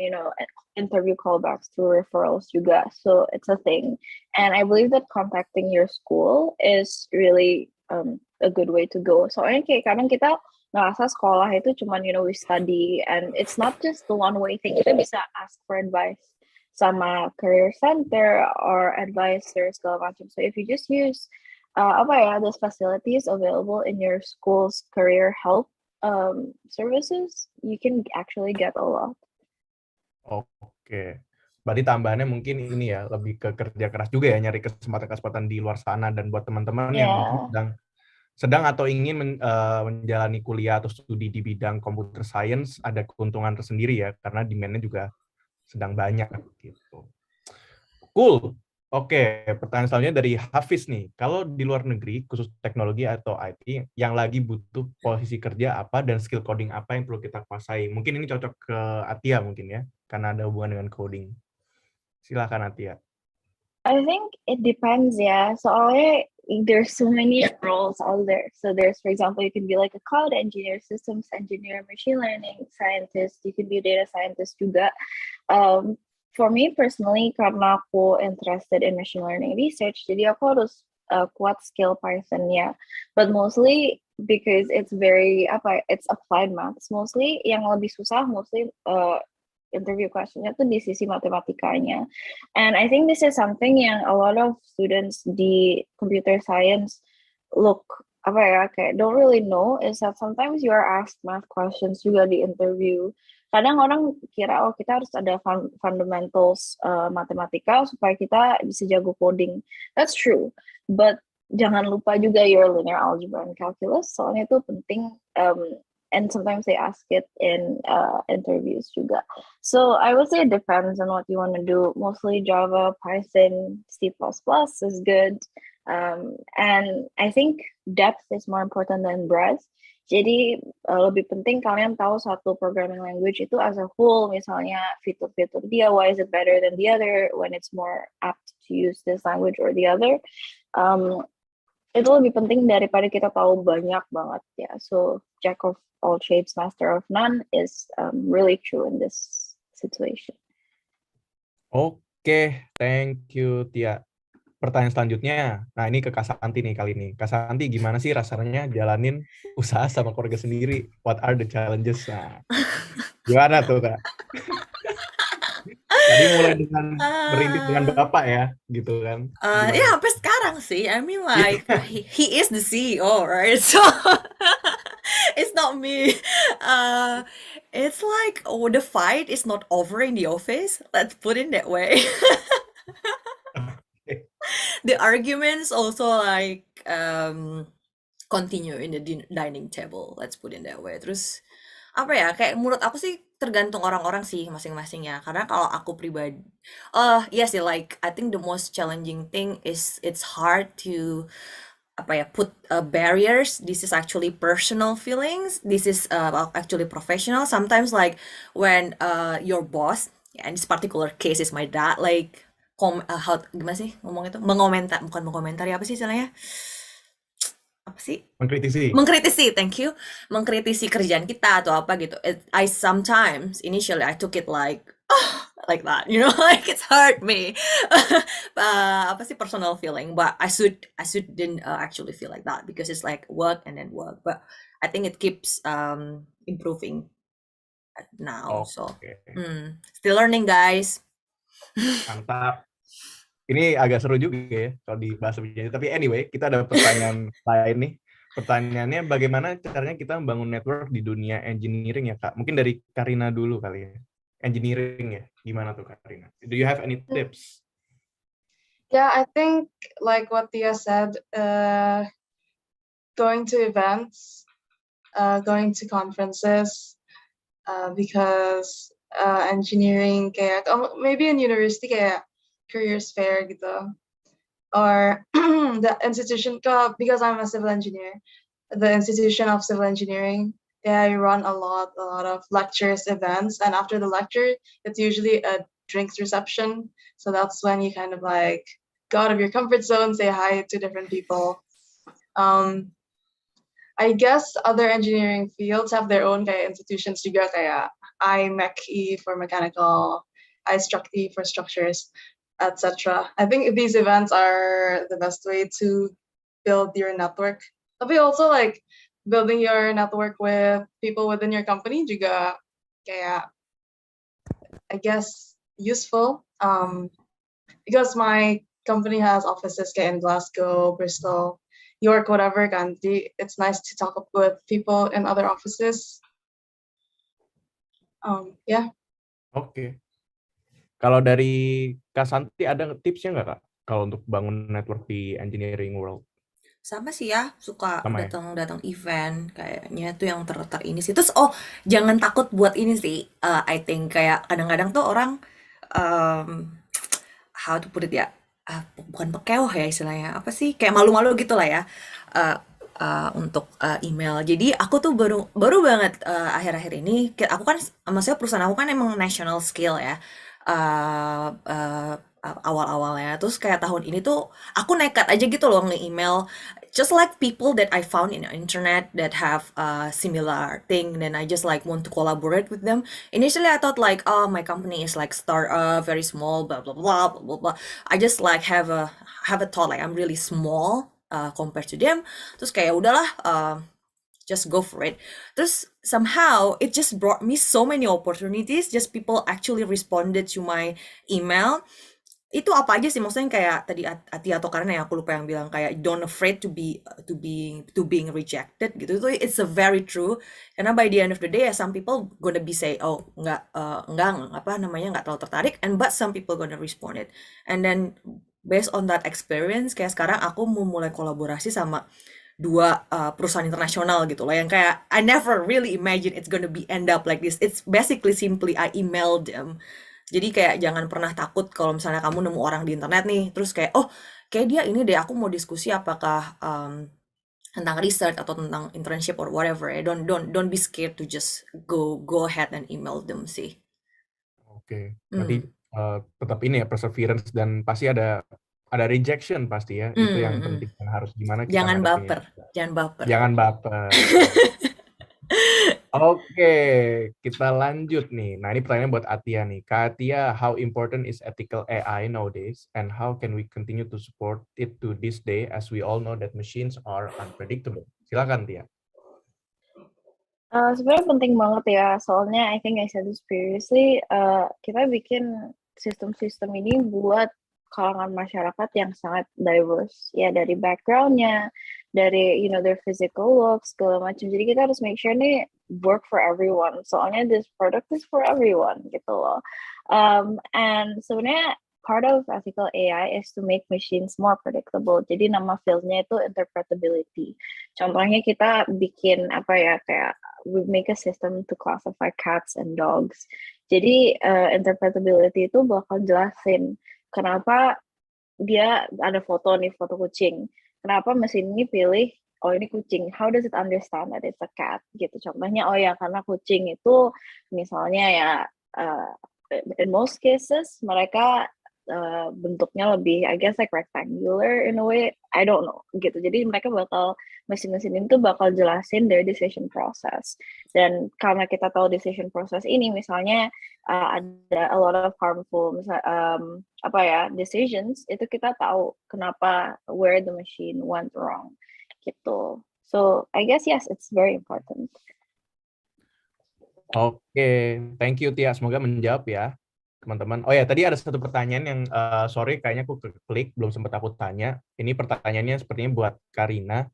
interview callbacks through referrals juga. So it's a thing. And I believe that contacting your school is really a good way to go. Soalnya kayak kadang kita ngerasa sekolah itu cuman, we study, and it's not just the one-way thing. Kita bisa ask for advice sama career center or advisor segala macam. So if you just use those facilities available in your school's career help services, you can actually get a lot. Oke. Berarti tambahannya mungkin ini ya, lebih ke kerja keras juga ya, nyari kesempatan-kesempatan di luar sana. Dan buat teman-teman yang mungkin sedang atau ingin menjalani kuliah atau studi di bidang computer science, ada keuntungan tersendiri ya, karena demand-nya juga sedang banyak gitu. Cool. Oke, pertanyaan selanjutnya dari Hafiz nih. Kalau di luar negeri, khusus teknologi atau IT, yang lagi butuh posisi kerja apa dan skill coding apa yang perlu kita kuasai? Mungkin ini cocok ke Atia mungkin ya, karena ada hubungan dengan coding. Silakan Atia. I think it depends, yeah. Soalnya there's so many roles out there. So there's, for example, you can be like a cloud engineer, systems engineer, machine learning scientist. You can be a data scientist juga. For me personally, karena aku interested in machine learning research, jadi aku harus kuat skill Python-nya. But mostly because it's applied maths mostly. Yang lebih susah mostly interview questionnya tuh di sisi matematikanya. And I think this is something yang a lot of students di computer science kayak don't really know, is that sometimes you are asked math questions juga di interview. Kadang orang kira kita harus ada fundamentals matematika supaya kita bisa jago coding. That's true, but jangan lupa juga your linear algebra and calculus, soalnya itu penting. And sometimes they ask it in interviews juga. So I would say it depends on what you want to do. Mostly Java, Python, C++ is good. And I think depth is more important than breadth. Jadi lebih penting kalian tahu satu programming language itu as a whole, misalnya fitur-fitur dia, why is it better than the other, when it's more apt to use this language or the other. Itu lebih penting daripada kita tahu banyak banget ya. So jack of all trades, master of none is really true in this situation. Oke, thank you Tia. Pertanyaan selanjutnya, nah ini ke Kak Santi nih kali ini. Kak Santi, gimana sih rasanya jalanin usaha sama keluarga sendiri? What are the challenges? Nah, gimana tuh Kak? Tadi mulai dengan berintip dengan Bapak ya, gitu kan? Ya sampai sekarang sih. I mean like he is the CEO, right? So it's not me. It's like the fight is not over in the office. Let's put it that way. The arguments also like continue in the dining table. Let's put it that way. Terus apa ya? Kayak menurut aku sih tergantung orang-orang sih masing-masing ya. Karena kalau aku pribadi, yes, like I think the most challenging thing is it's hard to put barriers. This is actually personal feelings. This is actually professional. Sometimes like when your boss, in this particular case is my dad, like gimana sih ngomong itu? Bukan mengomentari, apa sih istilahnya? Apa sih? Mengkritisi, thank you. Mengkritisi kerjaan kita atau apa gitu. I sometimes initially I took it like like that, you know, like it's hurt me. Personal feeling, but I shouldn't actually feel like that because it's like work and then work. But I think it keeps improving now. So still learning, guys. Mantap. Ini agak seru juga ya kalau dibahas lebih jauh. Tapi anyway, kita ada pertanyaan lain nih. Pertanyaannya, bagaimana caranya kita membangun network di dunia engineering ya Kak? Mungkin dari Karina dulu kali ya. Engineering ya, gimana tuh Karina? Do you have any tips? Yeah, I think like what Tia said, going to events, going to conferences, because engineering kayak maybe in university kayak careers fair gitu, or the institution, because I'm a civil engineer, the institution of civil engineering, they run a lot of lectures, events, and after the lecture it's usually a drinks reception. So that's when you kind of like go out of your comfort zone, say hi to different people. I guess other engineering fields have their own kayak institutions juga, kayak IMechE for mechanical, iStructE for structures, etc. I think these events are the best way to build your network. But also like building your network with people within your company juga kayak, I guess, useful. Because my company has offices kayak in Glasgow, Bristol, York, whatever kan. It's nice to talk with people in other offices. Yeah. Oke. Kalau dari Kak Santi ada tipsnya nggak Kak? Kalau untuk bangun network di engineering world? Sama sih ya, suka datang event kayaknya tuh yang ini sih. Terus jangan takut buat ini sih. I think kayak kadang-kadang tuh orang how to put it ya, bukan pekeoh ya istilahnya, apa sih, kayak malu-malu gitu lah ya untuk email. Jadi aku tuh baru banget akhir-akhir ini, aku kan maksudnya perusahaan aku kan emang national scale ya awal-awalnya. Terus kayak tahun ini tuh aku nekat aja gitu loh nge-email just like people that I found in the internet that have similar thing, then I just like want to collaborate with them. Initially I thought like, oh, my company is like startup, very small, blah blah blah blah blah blah. I just like have a thought like I'm really small compared to them. Terus kayak udahlah just go for it. Terus somehow it just brought me so many opportunities. Just people actually responded to my email. Itu apa aja sih, maksudnya kayak tadi Atia atau karena aku lupa yang bilang kayak don't afraid to being rejected gitu. Itu it's a very true, karena by the end of the day some people gonna be say oh enggak apa namanya nggak terlalu tertarik, and but some people gonna respond it, and then based on that experience kayak sekarang aku mau mulai kolaborasi sama dua perusahaan internasional gitu loh, yang kayak I never really imagine it's gonna be end up like this. It's basically simply I emailed them. Jadi kayak jangan pernah takut kalau misalnya kamu nemu orang di internet nih, terus kayak oh kayak dia ini deh, aku mau diskusi apakah tentang research atau tentang internship or whatever ya. Don't be scared to just go ahead and email them sih. Oke, berarti tetap ini ya perseverance, dan pasti ada rejection pasti ya. Itu yang penting, dan harus gimana kita Jangan ngadepinnya. baper. Jangan baper. Oke, kita lanjut nih. Nah, ini pertanyaan buat Atia nih. Kak Atia, how important is ethical AI nowadays, and how can we continue to support it to this day, as we all know that machines are unpredictable? Silakan, Tia. Sebenarnya penting banget ya, soalnya I think I said this previously, kita bikin sistem-sistem ini buat kalangan masyarakat yang sangat diverse, ya dari background-nya, dari their physical looks, segala macam. Jadi kita harus make sure nih work for everyone. Soalnya this product is for everyone gitu loh. And sebenarnya part of ethical AI is to make machines more predictable. Jadi nama fieldnya itu interpretability. Contohnya kita bikin kayak we make a system to classify cats and dogs. Jadi interpretability itu bakal jelasin kenapa dia ada foto kucing. Kenapa mesin ini pilih oh ini kucing? How does it understand that it's a cat? Gitu. Contohnya karena kucing itu misalnya ya in most cases mereka bentuknya lebih I guess like rectangular in a way, I don't know gitu. Jadi mereka mesin-mesin itu bakal jelasin their decision process. Dan karena kita tahu decision process ini misalnya ada a lot of harmful decisions, itu kita tahu kenapa where the machine went wrong gitu. So I guess yes, it's very important. Oke, thank you Tia, semoga menjawab ya teman-teman. Oh ya, tadi ada satu pertanyaan yang sorry kayaknya aku klik, belum sempat aku tanya. Ini pertanyaannya sepertinya buat Karina.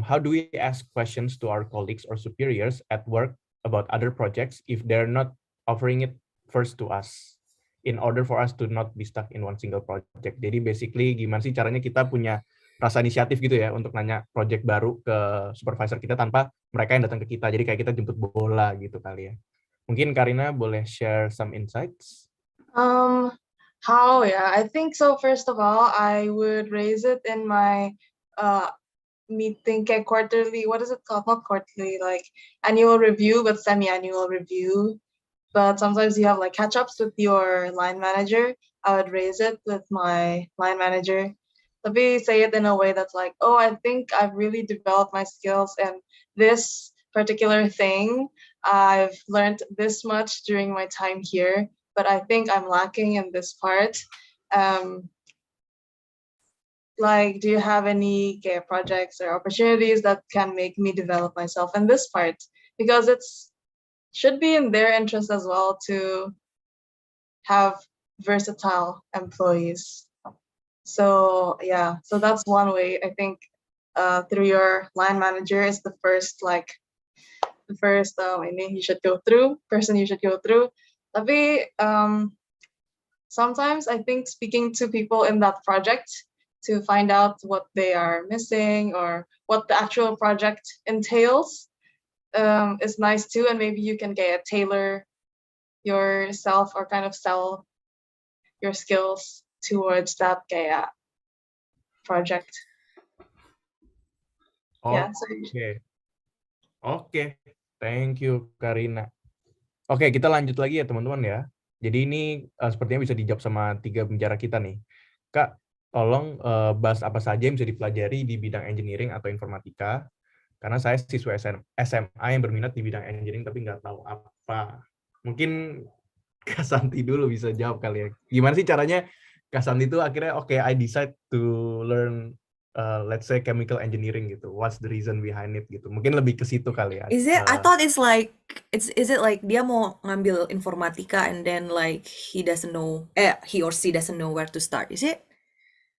How do we ask questions to our colleagues or superiors at work about other projects if they're not offering it first to us, in order for us to not be stuck in one single project? Jadi basically gimana sih caranya kita punya rasa inisiatif gitu ya untuk nanya project baru ke supervisor kita tanpa mereka yang datang ke kita. Jadi kayak kita jemput bola gitu kali ya. Mungkin Karina boleh share some insights? How, yeah, I think so. First of all, I would raise it in my meeting, quarterly, what is it called? Not quarterly, like annual review, but semi-annual review. But sometimes you have like catch-ups with your line manager. I would raise it with my line manager. Tapi say it in a way that's like, oh, I think I've really developed my skills in this particular thing. I've learned this much during my time here, but I think I'm lacking in this part. Like, do you have any projects or opportunities that can make me develop myself in this part? Because it's should be in their interest as well to have versatile employees. So yeah, so that's one way. I think through your line manager is the first you should go through. Tapi sometimes I think speaking to people in that project to find out what they are missing or what the actual project entails is nice too, and maybe you can tailor yourself or kind of sell your skills towards that project. Yeah, so Oke, thank you Karina. Oke, kita lanjut lagi ya teman-teman ya. Jadi ini sepertinya bisa dijawab sama 3 pembicara kita nih. Kak, tolong bahas apa saja yang bisa dipelajari di bidang engineering atau informatika. Karena saya siswa SMA yang berminat di bidang engineering tapi nggak tahu apa. Mungkin Kak Santi dulu bisa jawab kali ya. Gimana sih caranya Kak Santi itu akhirnya I decide to learn let's say chemical engineering gitu. What's the reason behind it gitu. Mungkin lebih ke situ kali ya. Is it? I thought it's like is it like dia mau ngambil informatika and then like he or she doesn't know where to start. Is it?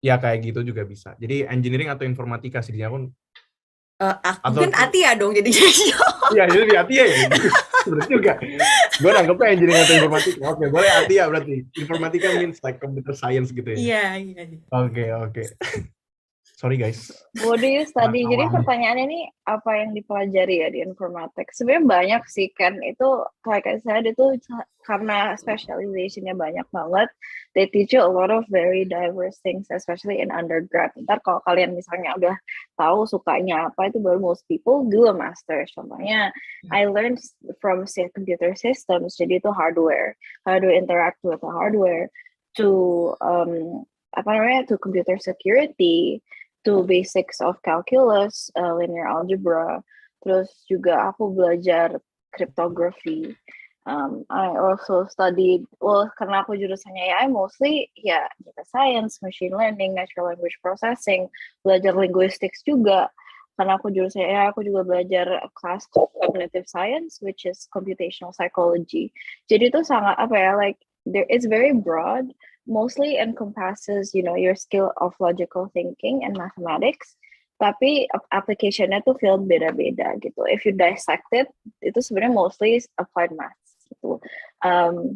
Ya kayak gitu juga bisa. Jadi engineering atau informatika sih dia pun atau Mungkin Atia dong jadinya. iya jadi Atia ya. Bener juga. Gue nangkepnya engineering atau informatika. Oke, boleh Atia berarti. Informatika means like computer science gitu ya. Iya. Oke. Sorry guys. What do you study? Nggak Jadi tahu. pertanyaannya nih apa yang dipelajari ya di informatics? Sebenarnya banyak sih kan. Itu like I said itu karena specializationnya banyak banget. They teach you a lot of very diverse things, especially in undergrad. Ntar kalau kalian misalnya udah tahu sukanya apa itu baru most people do a master. Contohnya I learned from computer systems. Jadi itu hardware, how to interact with the hardware, to to computer security, to basics of calculus, linear algebra, terus juga aku belajar cryptography. I also studied, karena aku jurusannya AI mostly ya data science, machine learning, natural language processing, belajar linguistics juga. Karena aku jurusannya AI, aku juga belajar class cognitive science, which is computational psychology. Jadi itu sangat it's very broad. Mostly encompasses, your skill of logical thinking and mathematics. Tapi application-nya tuh field beda-beda gitu. If you dissect it, itu sebenarnya mostly applied maths gitu.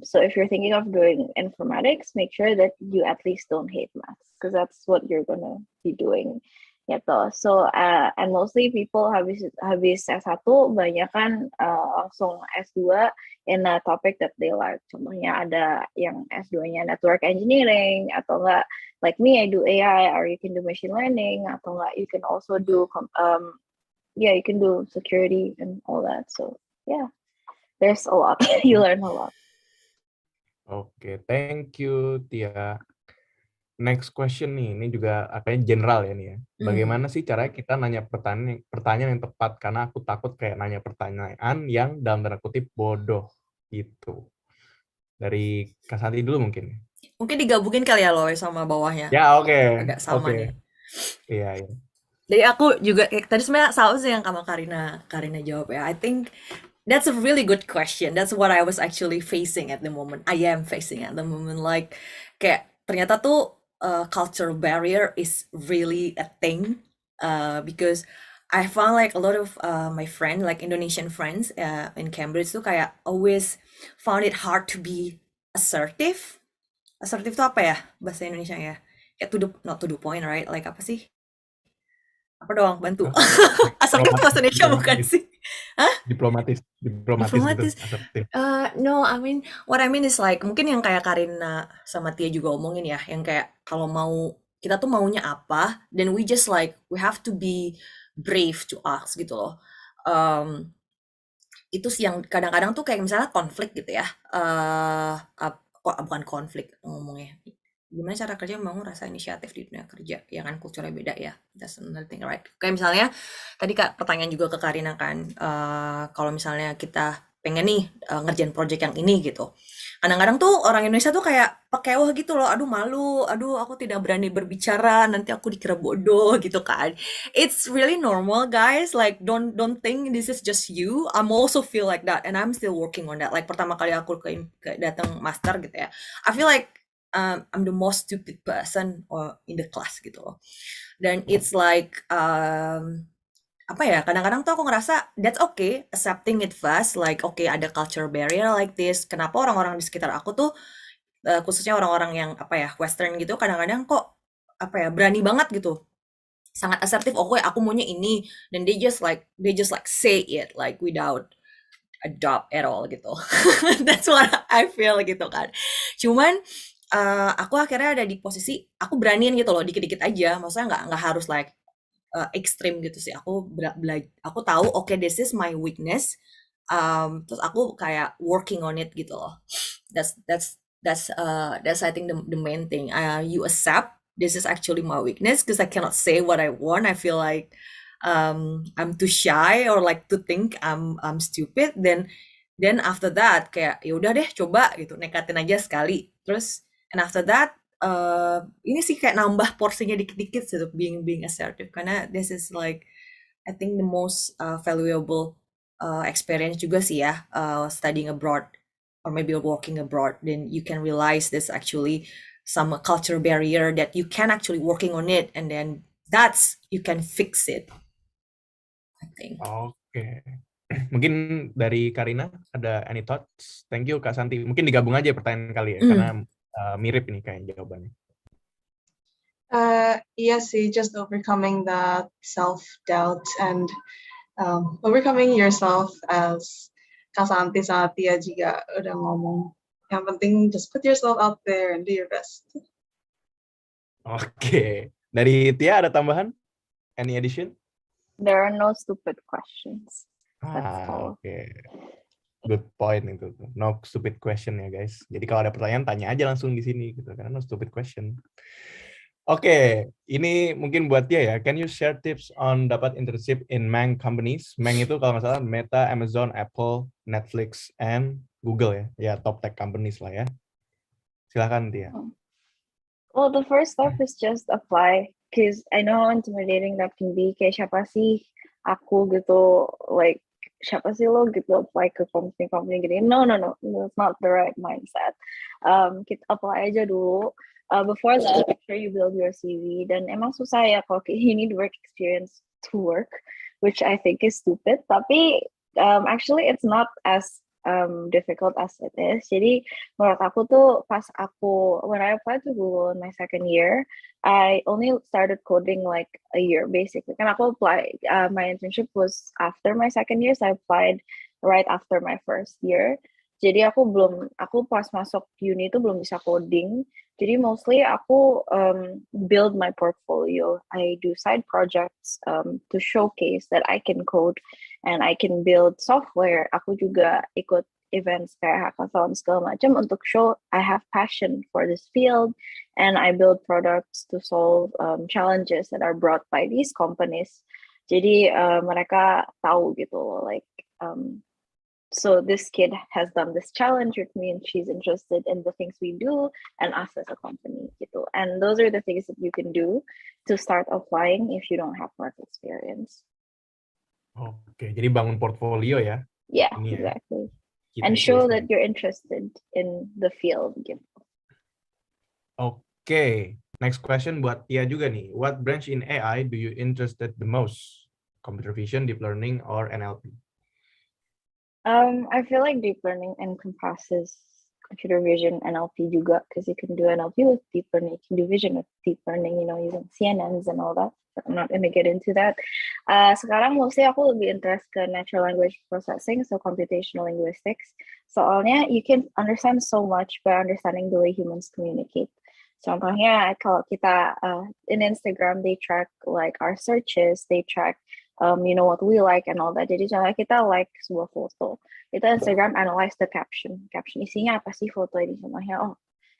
So if you're thinking of doing informatics, make sure that you at least don't hate maths, because that's what you're gonna be doing. Gitu. So and mostly people habis S1 banyak kan langsung S2 in a topic that they like. Contohnya ada yang S2-nya network engineering, atau enggak like me I do AI, or you can do machine learning, atau enggak you can also do you can do security and all that. So yeah, there's a lot. You learn a lot. Oke, thank you Tia. Next question nih, ini juga kayaknya general ya nih ya. Bagaimana sih caranya kita nanya pertanyaan yang tepat, karena aku takut kayak nanya pertanyaan yang dalam tanda kutip bodoh gitu. Dari Kak Santi dulu mungkin. Mungkin digabungin kali ya Loe sama bawahnya. Ya oke. Agak sama nih. Iya. Jadi aku juga tadi sebenarnya sama sih yang sama Karina jawab ya. I think that's a really good question. That's what I was actually facing at the moment. I am facing at the moment. Like kayak ternyata tuh cultural barrier is really a thing. Because I found like a lot of my friends, like Indonesian friends in Cambridge tuh kayak always found it hard to be assertive. Assertive tuh apa ya bahasa Indonesia ya? Kayak not to the point, right? Like apa sih? Apa doang bantu? Assertive tuh bahasa Indonesia bukan sih? Hah? Diplomatis gitu. Assertive. No, I mean what I mean is like mungkin yang kayak Karina sama Tia juga omongin ya, yang kayak kalau mau kita tuh maunya apa, then we just like we have to be brave to ask gitu loh. Itu sih yang kadang-kadang tuh kayak misalnya konflik gitu ya. Bukan konflik ngomongnya. Gimana cara kerja membangun rasa inisiatif di dunia kerja, ya kan kulturnya beda ya. That's another thing, right? Kayak misalnya tadi Kak pertanyaan juga ke Karina kan, kalau misalnya kita pengen nih ngerjain project yang ini gitu. Kadang-kadang tuh orang Indonesia tuh kayak pakewah gitu loh, aduh malu, aduh aku tidak berani berbicara, nanti aku dikira bodoh gitu kan. It's really normal guys, like don't think this is just you. I'm also feel like that and I'm still working on that. Like pertama kali aku datang master gitu ya, I feel like I'm the most stupid person in the class gitu loh. Dan it's like apa ya, kadang-kadang tuh aku ngerasa that's okay, accepting it fast, like okay ada culture barrier like this. Kenapa orang-orang di sekitar aku tuh khususnya orang-orang yang apa ya western gitu kadang-kadang kok apa ya berani banget gitu, sangat asertif, oke aku maunya ini, dan they just like say it like without a doubt at all gitu. That's what I feel gitu kan. Cuman aku akhirnya ada di posisi aku beraniin gitu loh dikit-dikit aja, maksudnya nggak harus like ekstrim gitu sih. Aku tahu okay this is my weakness, terus aku kayak working on it gitu loh. That's I think the main thing. You accept this is actually my weakness because I cannot say what I want. I feel like I'm too shy or like to think I'm stupid. Then after that kayak ya udah deh coba gitu, nekatin aja sekali. Terus and after that ini sih kayak nambah porsinya dikit-dikit sih untuk being assertive, karena this is like I think the most valuable experience juga sih ya, studying abroad or maybe working abroad. Then you can realize there's actually some culture barrier that you can actually working on it, and then that's you can fix it, I think. Oke. Mungkin dari Karina ada any thoughts? Thank you Kak Santi. Mungkin digabung aja pertanyaan kali ya, karena mirip ini kayak jawabannya. Iya sih, just overcoming that self-doubt and overcoming yourself, as Kak Santi sama Tia juga udah ngomong. Yang penting just put yourself out there and do your best. Oke. Dari Tia ada tambahan? Any addition? There are no stupid questions. That's all. Oke. Good point itu. No stupid question ya guys. Jadi kalau ada pertanyaan tanya aja langsung di sini gitu, karena no stupid question. Oke, ini mungkin buat dia ya. Can you share tips on dapat internship in Mang companies? Mang itu kalau nggak salah Meta, Amazon, Apple, Netflix, and Google ya. Ya, top tech companies lah ya. Silakan Tia. Well, the first step is just apply, because I know how intimidating that can be. Kayak siapa sih aku gitu, like siapa sih lo gitu apply ke company gini. No, that's not the right mindset. Kita apply aja dulu. Before that, make sure you build your CV. Dan emang susah ya kalau you need work experience to work, which I think is stupid. Tapi actually it's not as difficult as it is. Jadi menurut aku tuh when I applied to Google in my second year, I only started coding like a year basically. Kan aku applied, my internship was after my second year, so I applied right after my first year. Jadi aku pas masuk uni itu belum bisa coding. Jadi mostly aku build my portfolio. I do side projects to showcase that I can code and I can build software. Aku juga ikut events kayak hackathon segala macam untuk show I have passion for this field, and I build products to solve challenges that are brought by these companies. Jadi mereka tahu gitu, like so this kid has done this challenge with me and she's interested in the things we do and us as a company gitu. And those are the things that you can do to start applying if you don't have work experience. Oke, jadi bangun portfolio ya. Yeah, Ini ya. exactly. Key And show takeaways-nya. that you're interested in the field gitu. Oke, next question buat Tia juga nih. What branch in AI do you interested the most? Computer vision, deep learning, or NLP? I feel like deep learning encompasses computer vision, NLP juga, because you can do NLP with deep learning, you can do vision with deep learning, using CNNs and all that. I'm not going to get into that. Sekarang mostly aku lebih interest ke natural language processing, so computational linguistics. Soalnya you can understand so much by understanding the way humans communicate. Contohnya kalau kita in Instagram, they track like our searches, they track what we like and all that. Jadi contohnya kita like sebuah foto, itu Instagram analyze the caption isinya apa sih foto ini, contohnya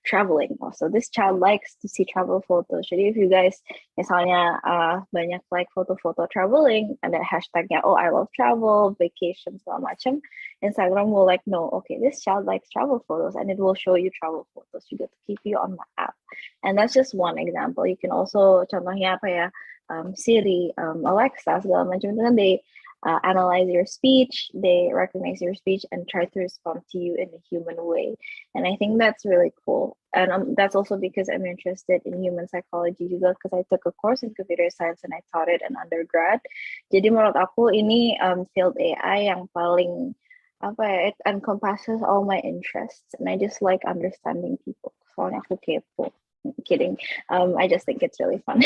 traveling. So this child likes to see travel photos. Jadi if you guys misalnya banyak like foto-foto traveling, ada hashtagnya I love travel, vacation segala macam, Instagram will like know, okay, this child likes travel photos, and it will show you travel photos juga to keep you on the app. And that's just one example. You can also contohnya apa ya, Siri, Alexa segala macam itu kan they analyze your speech, they recognize your speech and try to respond to you in a human way. And I think that's really cool. And that's also because I'm interested in human psychology juga, because I took a course in computer science and I taught it in undergrad. Jadi menurut aku ini field AI yang paling it encompasses all my interests, and I just like understanding people. Soalnya aku kepo. Kidding. I just think it's really fun.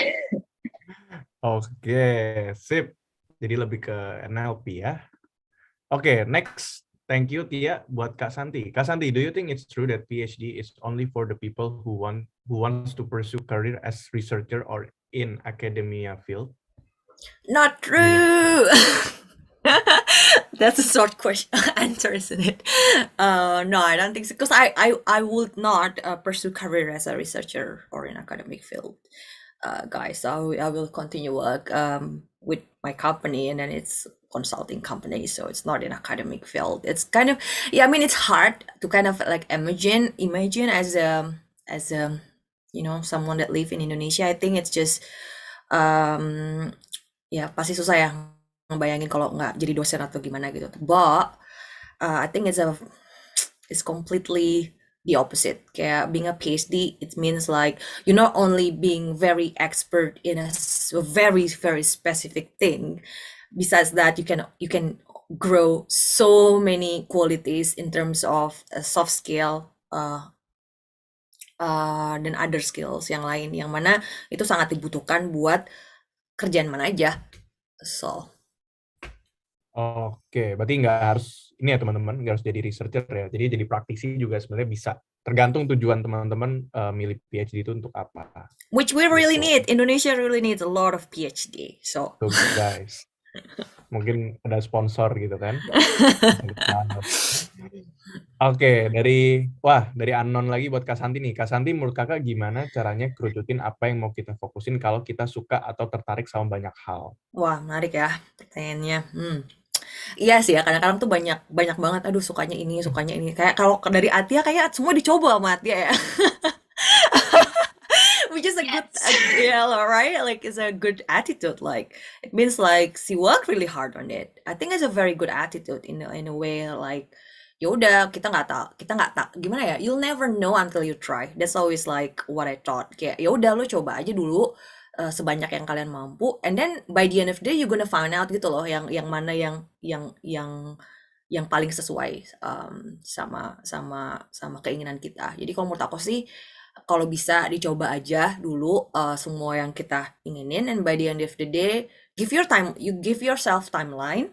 Oke, sip. Jadi lebih ke NLP ya. Oke, next. Thank you Tia buat Kak Santi. Kak Santi, do you think it's true that PhD is only for the people who wants to pursue career as researcher or in academia field? Not true. That's a short question answer, isn't it? No, I don't think so. Because I would not pursue career as a researcher or in academic field, guys. So I will continue work with my company, and then it's consulting company, so it's not in academic field. It's kind of it's hard to kind of like imagine as a someone that live in Indonesia, I think it's just ya pasti susah ya ngebayangin kalau nggak jadi dosen atau gimana gitu. But I think it's completely the opposite. Kayak being a PhD, it means like you're not only being very expert in a very very specific thing. Besides that, you can grow so many qualities in terms of soft skill dan other skills yang lain, yang mana itu sangat dibutuhkan buat kerjaan mana aja. So Oke, berarti nggak harus ini ya teman-teman, nggak harus jadi researcher ya. Jadi praktisi juga sebenarnya bisa. Tergantung tujuan teman-teman milih PhD itu untuk apa. which we really Gitu. need. Indonesia really needs a lot of PhD. So Tuh guys, mungkin ada sponsor gitu kan. Oke, dari Anon lagi buat Kak Santi nih. Kak Santi, menurut kakak gimana caranya kerucutin apa yang mau kita fokusin kalau kita suka atau tertarik sama banyak hal? wah, menarik ya pertanyaannya. Iya sih ya, kadang-kadang tuh banyak banget, aduh sukanya ini. Kayak kalau dari Atia kayak semua dicoba sama Atia ya. Which is a good, right? Like it's a good attitude. Like it means like she worked really hard on it. I think it's a very good attitude in a way. Like ya udah kita nggak tahu gimana ya? You'll never know until you try. That's always like what I thought. Kayak ya udah lo coba aja dulu sebanyak yang kalian mampu, and then by the end of the day you're gonna find out gitu loh yang mana yang paling sesuai sama keinginan kita. Jadi kalau menurut aku sih kalau bisa dicoba aja dulu semua yang kita inginin, and by the end of the day give yourself timeline.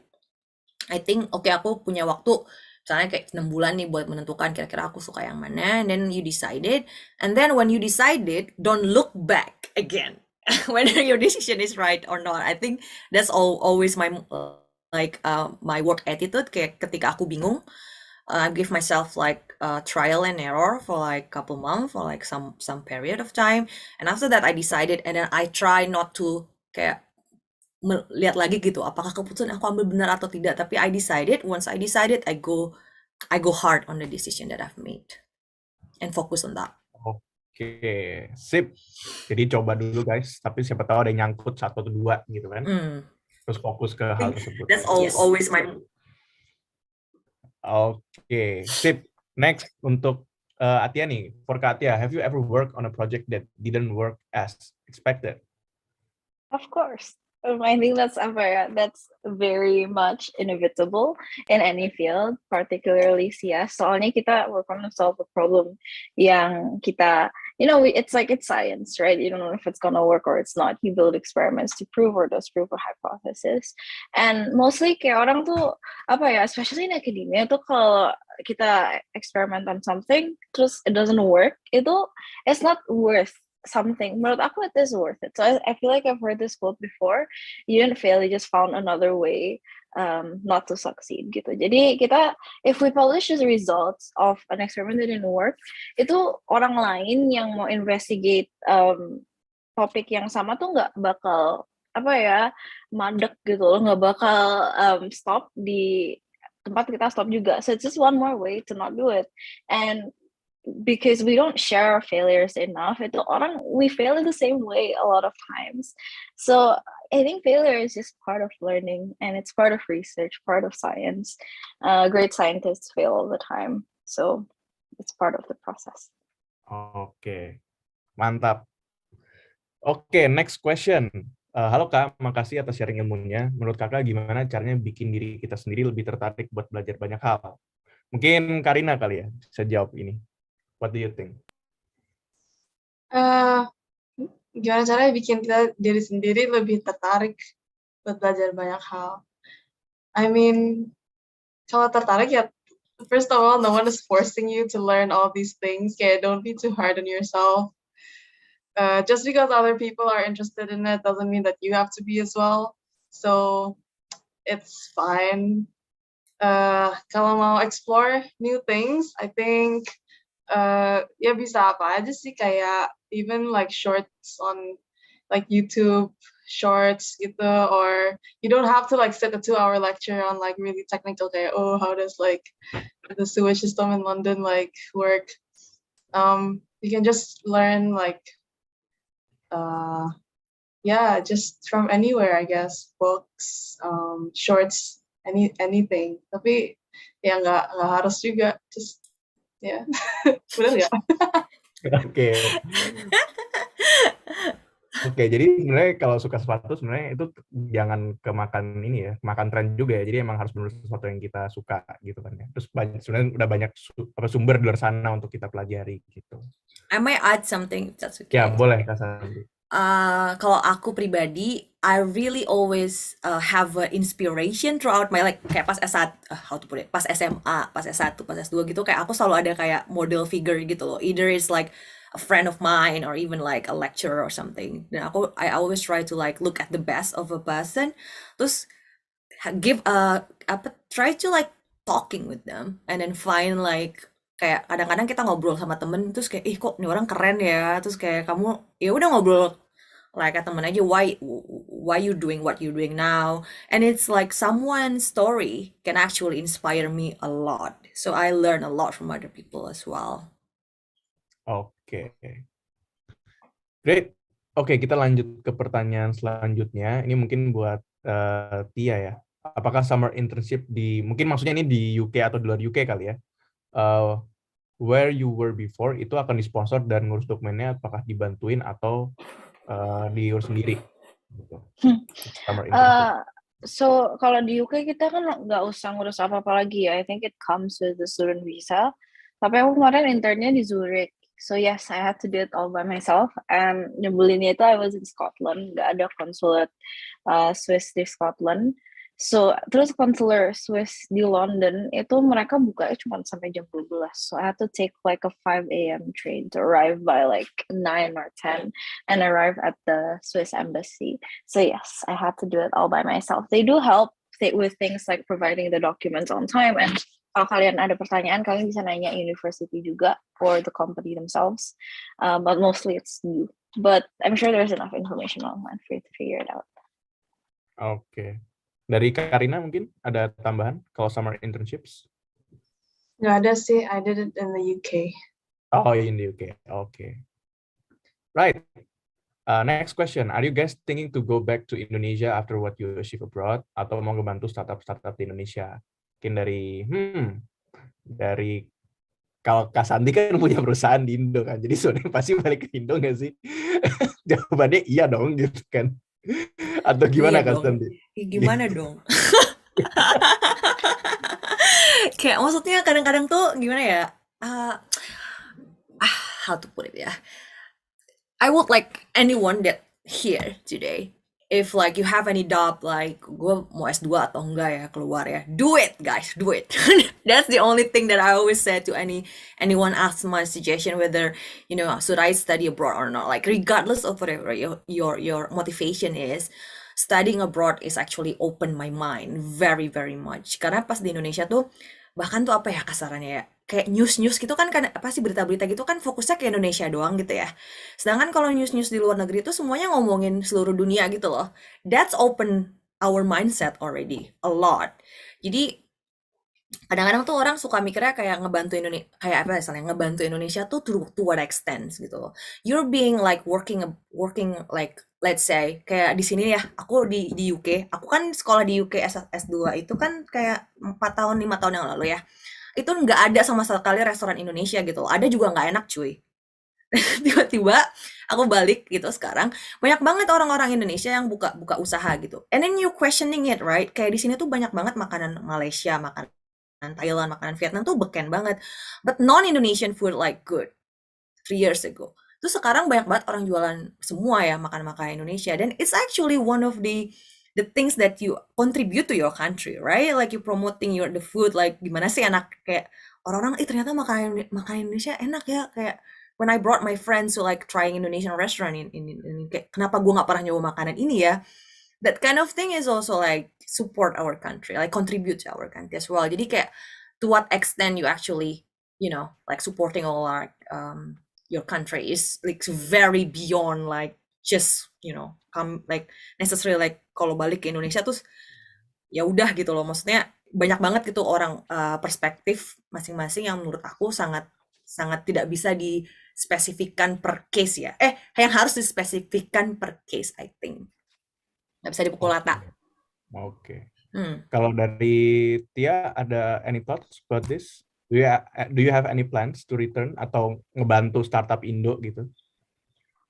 I think aku punya waktu misalnya kayak 6 bulan nih buat menentukan kira-kira aku suka yang mana, and then you decided, and then when you decided don't look back again whether your decision is right or not. I think that's always my my work attitude. Kayak ketika aku bingung, I give myself like trial and error for like couple months or like some period of time, and after that I decided, and then I try not to kayak lihat lagi gitu apakah keputusan aku ambil benar atau tidak, tapi once I decided I go hard on the decision that I've made and focus on that. Oke, sip. Jadi coba dulu guys, tapi siapa tahu ada yang nyangkut 1 atau 2 gitu kan. Terus fokus ke hal tersebut. That's always my. Oke, sip. Next untuk Atia nih. For Kak Atia, have you ever worked on a project that didn't work as expected? Of course. I think that's very much inevitable in any field, particularly CS. Soalnya kita we're going to solve a problem yang kita, it's like it's science, right? You don't know if it's going to work or it's not. You build experiments to prove or disprove a hypothesis. And mostly kayak orang tuh, especially in academia tuh kalau kita experiment on something, terus it doesn't work, it's not worth something. Menurut aku it is worth it. So I feel like I've heard this quote before. You didn't fail, you just found another way not to succeed gitu. Jadi kita, if we publish the results of an experiment that didn't work, itu orang lain yang mau investigate topik yang sama tuh nggak bakal mandek gitu loh, nggak bakal stop di tempat kita stop juga. So it's just one more way to not do it. And because we don't share our failures enough, we fail in the same way a lot of times. So I think failure is just part of learning, and it's part of research, part of science. Great scientists fail all the time, so it's part of the process. Oke, mantap. Oke, next question. Halo Kak, makasih atas sharing ilmunya. Menurut Kakak gimana caranya bikin diri kita sendiri lebih tertarik buat belajar banyak hal? Mungkin Karina kali ya bisa jawab ini. What do you think? Gimana caranya bikin kita diri sendiri lebih tertarik buat belajar banyak hal? I mean, kalau tertarik ya, first of all, no one is forcing you to learn all these things. Kayak don't be too hard on yourself. Just because other people are interested in it doesn't mean that you have to be as well. So it's fine. Kalau mau explore new things, I think ya bisa apa aja sih, kayak even like shorts on like YouTube shorts gitu, or you don't have to like sit a 2-hour lecture on like really technical kayak how does like the sewage system in London like work. you can just learn like yeah, just from anywhere, I guess, books, shorts, anything. Tapi ya nggak harus juga, just ya, benar nggak? Oke. Oke, jadi sebenarnya kalau suka sepatu sebenarnya itu jangan kemakan ini ya, makan tren juga ya. Jadi emang harus benar sesuatu yang kita suka gitu kan ya. Terus sebenarnya udah banyak sumber di luar sana untuk kita pelajari gitu. I might add something, if that's Ya, okay. boleh Kak Sandi. Kalau aku pribadi, I really always have an inspiration throughout my like kayak pas S1, how to put it, pas SMA, pas S1, pas S2 gitu kayak aku selalu ada kayak model figure gitu loh. Either it's like a friend of mine or even like a lecturer or something. Dan I always try to like look at the best of a person, terus try to like talking with them and then find like kayak kadang-kadang kita ngobrol sama temen terus kayak ih kok ini orang keren ya, terus kayak kamu ya udah ngobrol like ke temen aja, why you doing what you doing now, and it's like someone's story can actually inspire me a lot, so I learn a lot from other people as well. Oke. Great. Oke, kita lanjut ke pertanyaan selanjutnya. Ini mungkin buat Tia ya. Apakah summer internship mungkin maksudnya ini di UK atau di luar UK kali ya? Where you were before itu akan disponsor dan ngurus dokumennya apakah dibantuin atau diurus sendiri? Gitu. Summer internship. So kalau di UK kita kan nggak usah ngurus apa-apa lagi ya. I think it comes with the student visa. Tapi aku kemarin internnya di Zurich. So yes, I had to do it all by myself. And nyebelinnya itu I was in Scotland. Nggak ada konsulat Swiss di Scotland. So terus consular Swiss di London itu mereka bukanya cuma sampai jam 12. So I had to take like a 5 a.m. train to arrive by like 9 or 10 and arrive at the Swiss embassy. So yes, I had to do it all by myself. They do help with things like providing the documents on time, and kalau kalian ada pertanyaan, kalian bisa nanya university juga or the company themselves. But mostly it's you. But I'm sure there's enough information online for you to figure it out. Oke. Dari Karina mungkin ada tambahan kalau summer internships? Nggak ada sih, I did it in the UK. Oh, in the UK. Okay. Right. Next question. Are you guys thinking to go back to Indonesia after what you achieve abroad? Atau mau ngebantu startup di Indonesia? Mungkin dari kalau Kak Santi kan punya perusahaan di Indo kan, jadi sebenarnya pasti balik ke Indo nggak sih? Jawabannya iya dong gitu kan. Atau gimana Iya Kak dong. Santi? Gimana dong? Kayak maksudnya kadang-kadang tuh gimana ya? How to put it ya? I would like anyone that here today, if like you have any doubt like gue mau S2 atau enggak ya keluar ya, do it guys, do it. That's the only thing that I always say to anyone asks my suggestion whether should I study abroad or not, like regardless of whatever your motivation is, studying abroad is actually open my mind very very much. Karena pas di Indonesia tuh bahkan tuh apa ya kasarannya ya, kayak news gitu kan pasti berita-berita gitu kan fokusnya ke Indonesia doang gitu ya. Sedangkan kalau news di luar negeri itu semuanya ngomongin seluruh dunia gitu loh. That's open our mindset already a lot. Jadi kadang-kadang tuh orang suka mikirnya kayak ngebantu Indonesia tuh to what extent gitu loh. You're being like working like let's say kayak di sini ya, aku di UK, aku kan sekolah di UK S2 itu kan kayak 5 tahun yang lalu ya. Itu nggak ada sama sekali restoran Indonesia gitu loh. Ada juga nggak enak cuy. Tiba-tiba aku balik gitu sekarang, banyak banget orang-orang Indonesia yang buka usaha gitu. And then you questioning it, right? Kayak di sini tuh banyak banget makanan Malaysia, makanan Thailand, makanan Vietnam tuh beken banget. But non-Indonesian food like good 3 years ago. Terus sekarang banyak banget orang jualan semua ya makanan Indonesia. Dan it's actually one of the things that you contribute to your country, right? Like you promoting the food, like gimana sih enak, kayak orang-orang ternyata makanan Indonesia enak ya, kayak when I brought my friends to like trying Indonesian restaurant in kayak kenapa gue nggak pernah nyoba makanan ini ya, that kind of thing is also like support our country, like contribute to our country as well. Jadi kayak to what extent you actually like supporting all our your country is like very beyond like just come like necessarily like kalau balik ke Indonesia terus ya udah gitu loh. Maksudnya banyak banget gitu orang perspektif masing-masing yang menurut aku sangat sangat tidak bisa dispesifikkan per case ya. Yang harus dispesifikkan per case, I think. Nggak bisa dipukul rata. Oke. Hmm. Kalau dari Tia ada any thoughts about this? Do you have any plans to return atau ngebantu startup Indo gitu?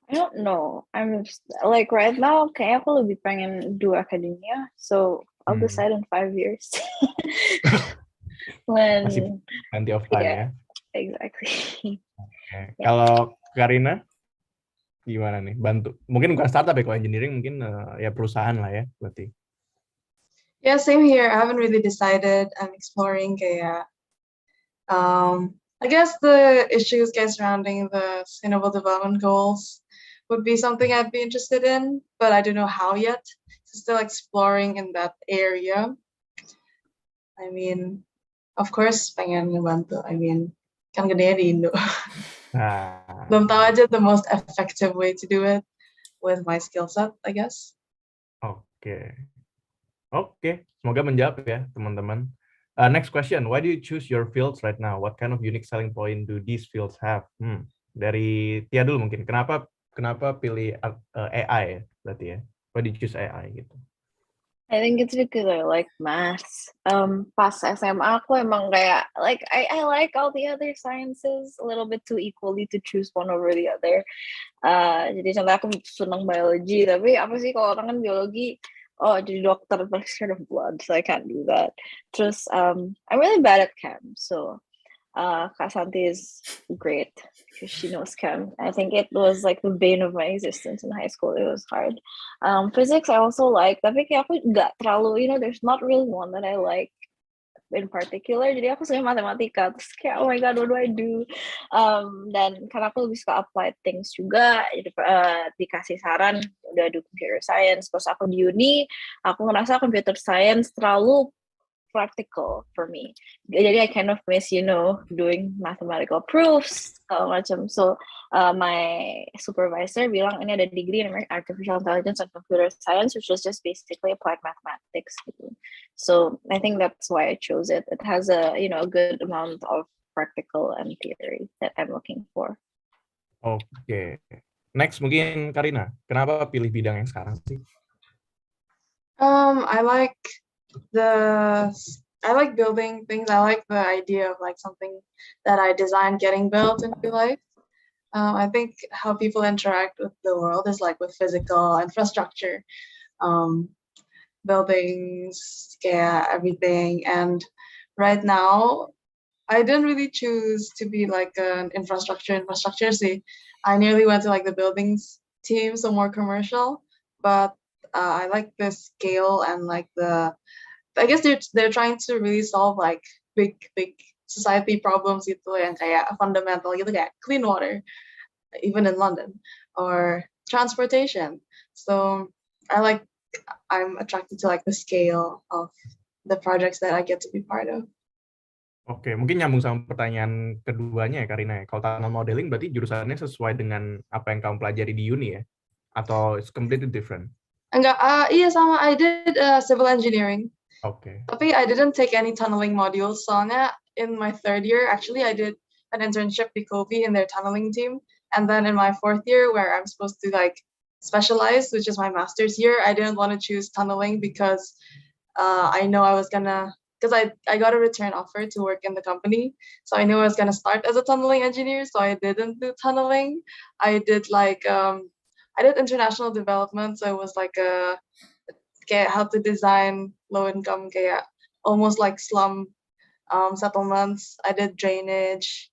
I don't know. I'm like right now, kayak aku lebih pengen do academia, so I'll decide in 5 years. Masih When plenty of time ya. exactly. Okay. Kalau Karina gimana nih? Bantu. Mungkin bukan startup ya, kalau engineering mungkin ya perusahaan lah ya berarti. Yeah, same here. I haven't really decided. I'm exploring kayak I guess the issues guys surrounding the Sustainable Development Goals would be something I'd be interested in, but I don't know how yet. So still exploring in that area. I mean, of course, pengen ngebantu. I mean, kan gede di Indo. Belum tahu aja the most effective way to do it with my skill set, I guess. Oke. Semoga menjawab ya, teman-teman. Next question, why do you choose your fields right now? What kind of unique selling point do these fields have? Dari Tia dulu mungkin. Kenapa pilih AI ya, berarti ya? Why did you choose AI gitu? I think it's because I like maths. Pas SMA aku emang kayak like I like all the other sciences a little bit too equally to choose one over the other. Jadi contoh aku senang biology, tapi apa sih kalau orang kan biologi, jadi dokter, but I'm scared of blood, so I can't do that. Terus I'm really bad at chem, so Kak Santi is great because she knows chem. I think it was like the bane of my existence in high school. It was hard. Physics I also like, tapi kayak aku nggak terlalu, there's not really one that I like in particular. Jadi aku suka matematika. Terus kayak, oh my god, what do I do? Dan karena aku lebih suka applied things juga, dikasih saran udah do computer science. Pas aku di uni, aku ngerasa computer science terlalu practical for me. Jadi I kind of miss, doing mathematical proofs, segala macam. So my supervisor bilang ini ada degree in artificial intelligence and computer science, which was just basically applied mathematics. So I think that's why I chose it. It has a good amount of practical and theory that I'm looking for. Oke. Next mungkin Karina, kenapa pilih bidang yang sekarang sih? I like building things. I like the idea of like something that I designed getting built into life. I think how people interact with the world is like with physical infrastructure, buildings, everything. And right now, I didn't really choose to be like an infrastructure. See, I nearly went to like the buildings team, so more commercial. But I like the scale and like I guess they're trying to really solve like big society problems gitu yang kayak fundamental gitu kayak clean water, even in London, or transportation. So I'm attracted to like the scale of the projects that I get to be part of. Oke, mungkin nyambung sama pertanyaan keduanya ya Karina ya. Kalau tunnel modeling berarti jurusannya sesuai dengan apa yang kamu pelajari di uni ya? Atau it's completely different? Enggak, iya sama. I did civil engineering. Okay. Tapi I didn't take any tunneling modules. Soalnya in my 3rd year, actually I did an internship with Kobe in their tunneling team. And then in my 4th year, where I'm supposed to like specialize, which is my master's year, I didn't want to choose tunneling because I know I was gonna, because I got a return offer to work in the company. So I knew I was gonna start as a tunneling engineer. So I didn't do tunneling. I did like, I did international development. So it was like how to design low-income, almost like slum settlements. I did drainage.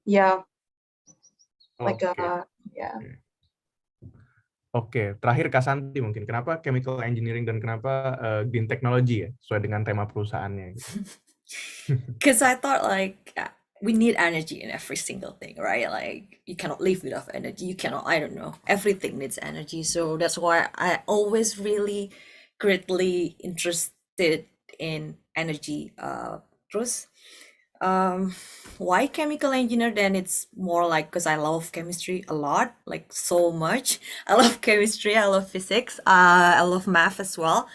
Yeah. Like yeah. Oke, terakhir Kak Santi mungkin. Kenapa chemical engineering dan kenapa green technology ya, sesuai dengan tema perusahaannya? Because I thought like we need energy in every single thing, right? Like you cannot live without energy. You cannot, I don't know, everything needs energy. So that's why I always really greatly interested in energy. Terus, why chemical engineer? Then it's more like because I love chemistry a lot, like so much. I love chemistry, I love physics, I love math as well.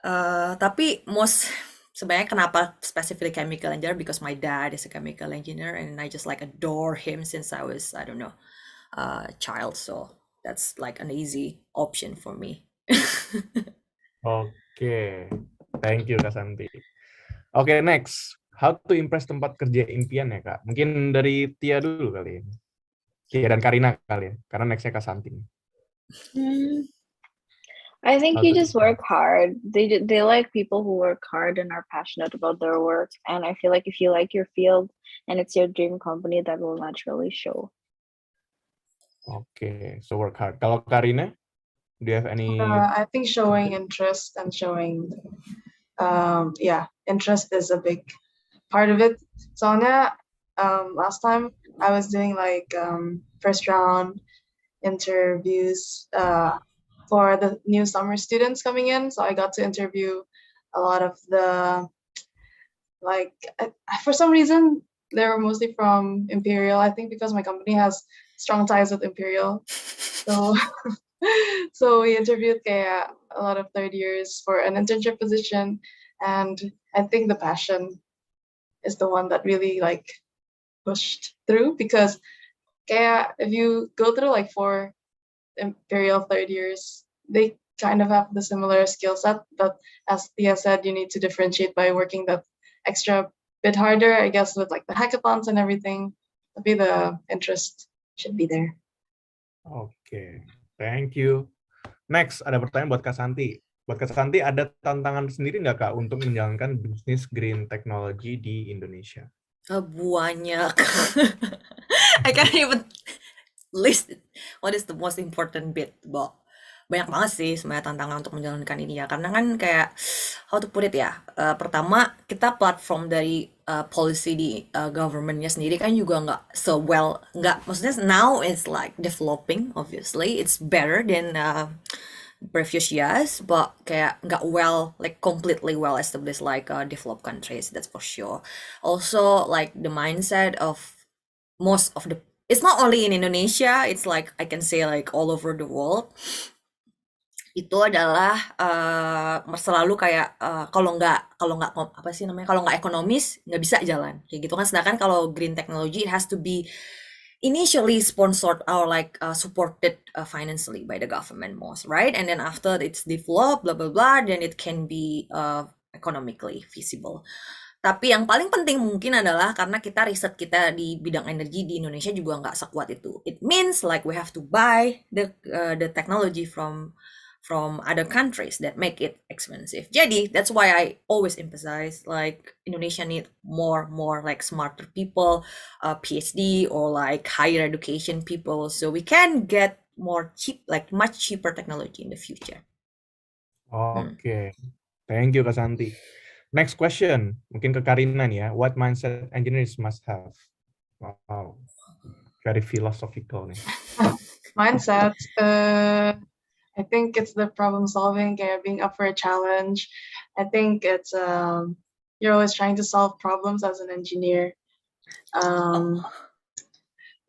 Tapi sebenarnya kenapa specifically chemical engineer, because my dad is a chemical engineer and I just like adore him since I was, I don't know, a child, so that's like an easy option for me. Oke, thank you Kak Santi. Oke, next. How to impress tempat kerja impian ya Kak? Mungkin dari Tia dulu kali ya. Tia dan Karina kali ya, karena nextnya Kak Santi. I think How you to just work hard. They like people who work hard and are passionate about their work. And I feel like if you like your field and it's your dream company, that will naturally show. Oke, so work hard. Kalau Karina, do you have any? I think showing interest and showing, interest is a big part of it. Soalnya, last time I was doing like first round interviews for the new summer students coming in. So I got to interview a lot of the, like, for some reason, they were mostly from Imperial. I think because my company has strong ties with Imperial. So, so we interviewed a lot of third years for an internship position. And I think the passion is the one that really like pushed through, because if you go through like 4 Imperial third years, they kind of have the similar skill set, but as Thea said, you need to differentiate by working that extra bit harder, I guess, with like the hackathons and everything. Maybe the interest should be there. Oke, thank you. Next, ada pertanyaan buat Kak Santi. Buat Kak Santi, ada tantangan sendiri nggak Kak untuk menjalankan bisnis green technology di Indonesia? Banyak. I can't even list what is the most important bit, but banyak banget sih sebenarnya tantangan untuk menjalankan ini ya, karena kan kayak how to put it ya, pertama kita platform dari policy di governmentnya sendiri kan juga nggak maksudnya now it's like developing, obviously it's better than previous years, but kayak nggak completely well established like developed countries, that's for sure. Also like the mindset of most of the, it's not only in Indonesia, it's like I can say like all over the world, itu adalah selalu kayak kalau nggak ekonomis nggak bisa jalan kayak gitu kan. Sedangkan kalau green technology, it has to be initially sponsored or like supported financially by the government most, right? And then after it's developed blah blah blah, then it can be economically feasible. Tapi yang paling penting mungkin adalah karena riset kita di bidang energi di Indonesia juga nggak sekuat itu. It means like we have to buy the technology from other countries that make it expensive. Jadi that's why I always emphasize like Indonesia need more like smarter people, PhD or like higher education people, so we can get much cheaper technology in the future. Oke, thank you Kak Santi. Next question, mungkin ke Karina nih ya. What mindset engineers must have? Wow, very philosophical nih. Mindset, I think it's the problem solving, being up for a challenge. I think it's you're always trying to solve problems as an engineer.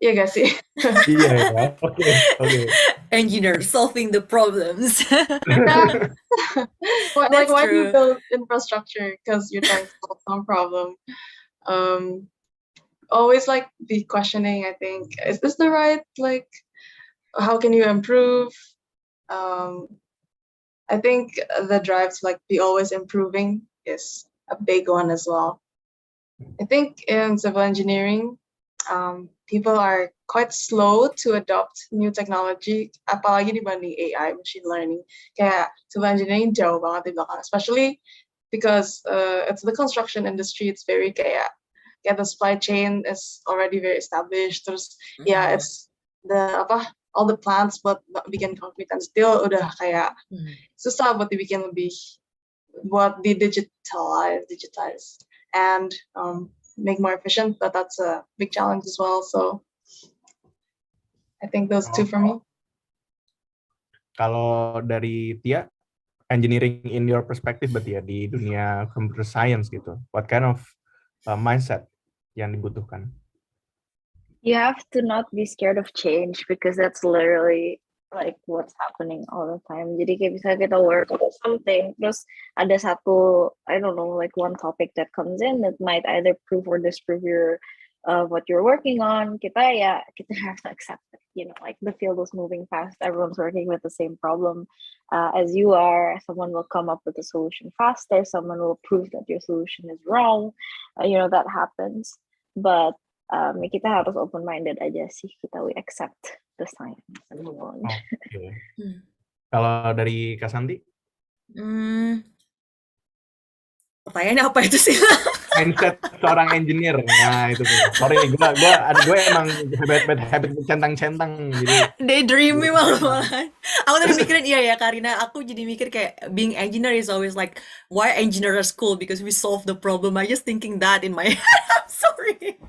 Iya gak sih? Iya ya, oke. Engineer solving the problems. Like why do you build infrastructure? Because you're trying to solve some problem. Always like be questioning, I think, is this the right, like, how can you improve? I think the drive to like be always improving is a big one as well. I think in civil engineering, people are quite slow to adopt new technology, apalagi dibanding AI, machine learning. Kayak civil engineering jauh banget di belakang, especially because it's the construction industry. It's very kayak the supply chain is already very established. Terus it's all the plants buat bikin concrete and steel udah kayak susah buat dibikin lebih, buat di digitize and make more efficient, but that's a big challenge as well. So I think those two for me. Kalau dari Tia, engineering in your perspective berarti ya di dunia computer science gitu, what kind of mindset yang dibutuhkan? You have to not be scared of change, because that's literally like what's happening all the time. Jadi kayak misalnya kita work on something, terus ada satu, I don't know, like one topic that comes in that might either prove or disprove your what you're working on. Kita have to accept it. You know, like the field is moving fast. Everyone's working with the same problem as you are. Someone will come up with a solution faster. Someone will prove that your solution is wrong. You know, that happens. But kita harus open-minded aja sih. We accept the science and move on. Oke. Kalau dari Kak Santi? Pertanyaannya apa itu sih? Mindset seorang engineer. Nah, itu tuh. Sorry, gue emang bad habit centang-centang. Jadi Daydreaming malahan. Aku tadi mikirin iya ya Karina, aku jadi mikir kayak being engineer is always like why engineer is cool because we solve the problem. I just thinking that in my head. I'm sorry.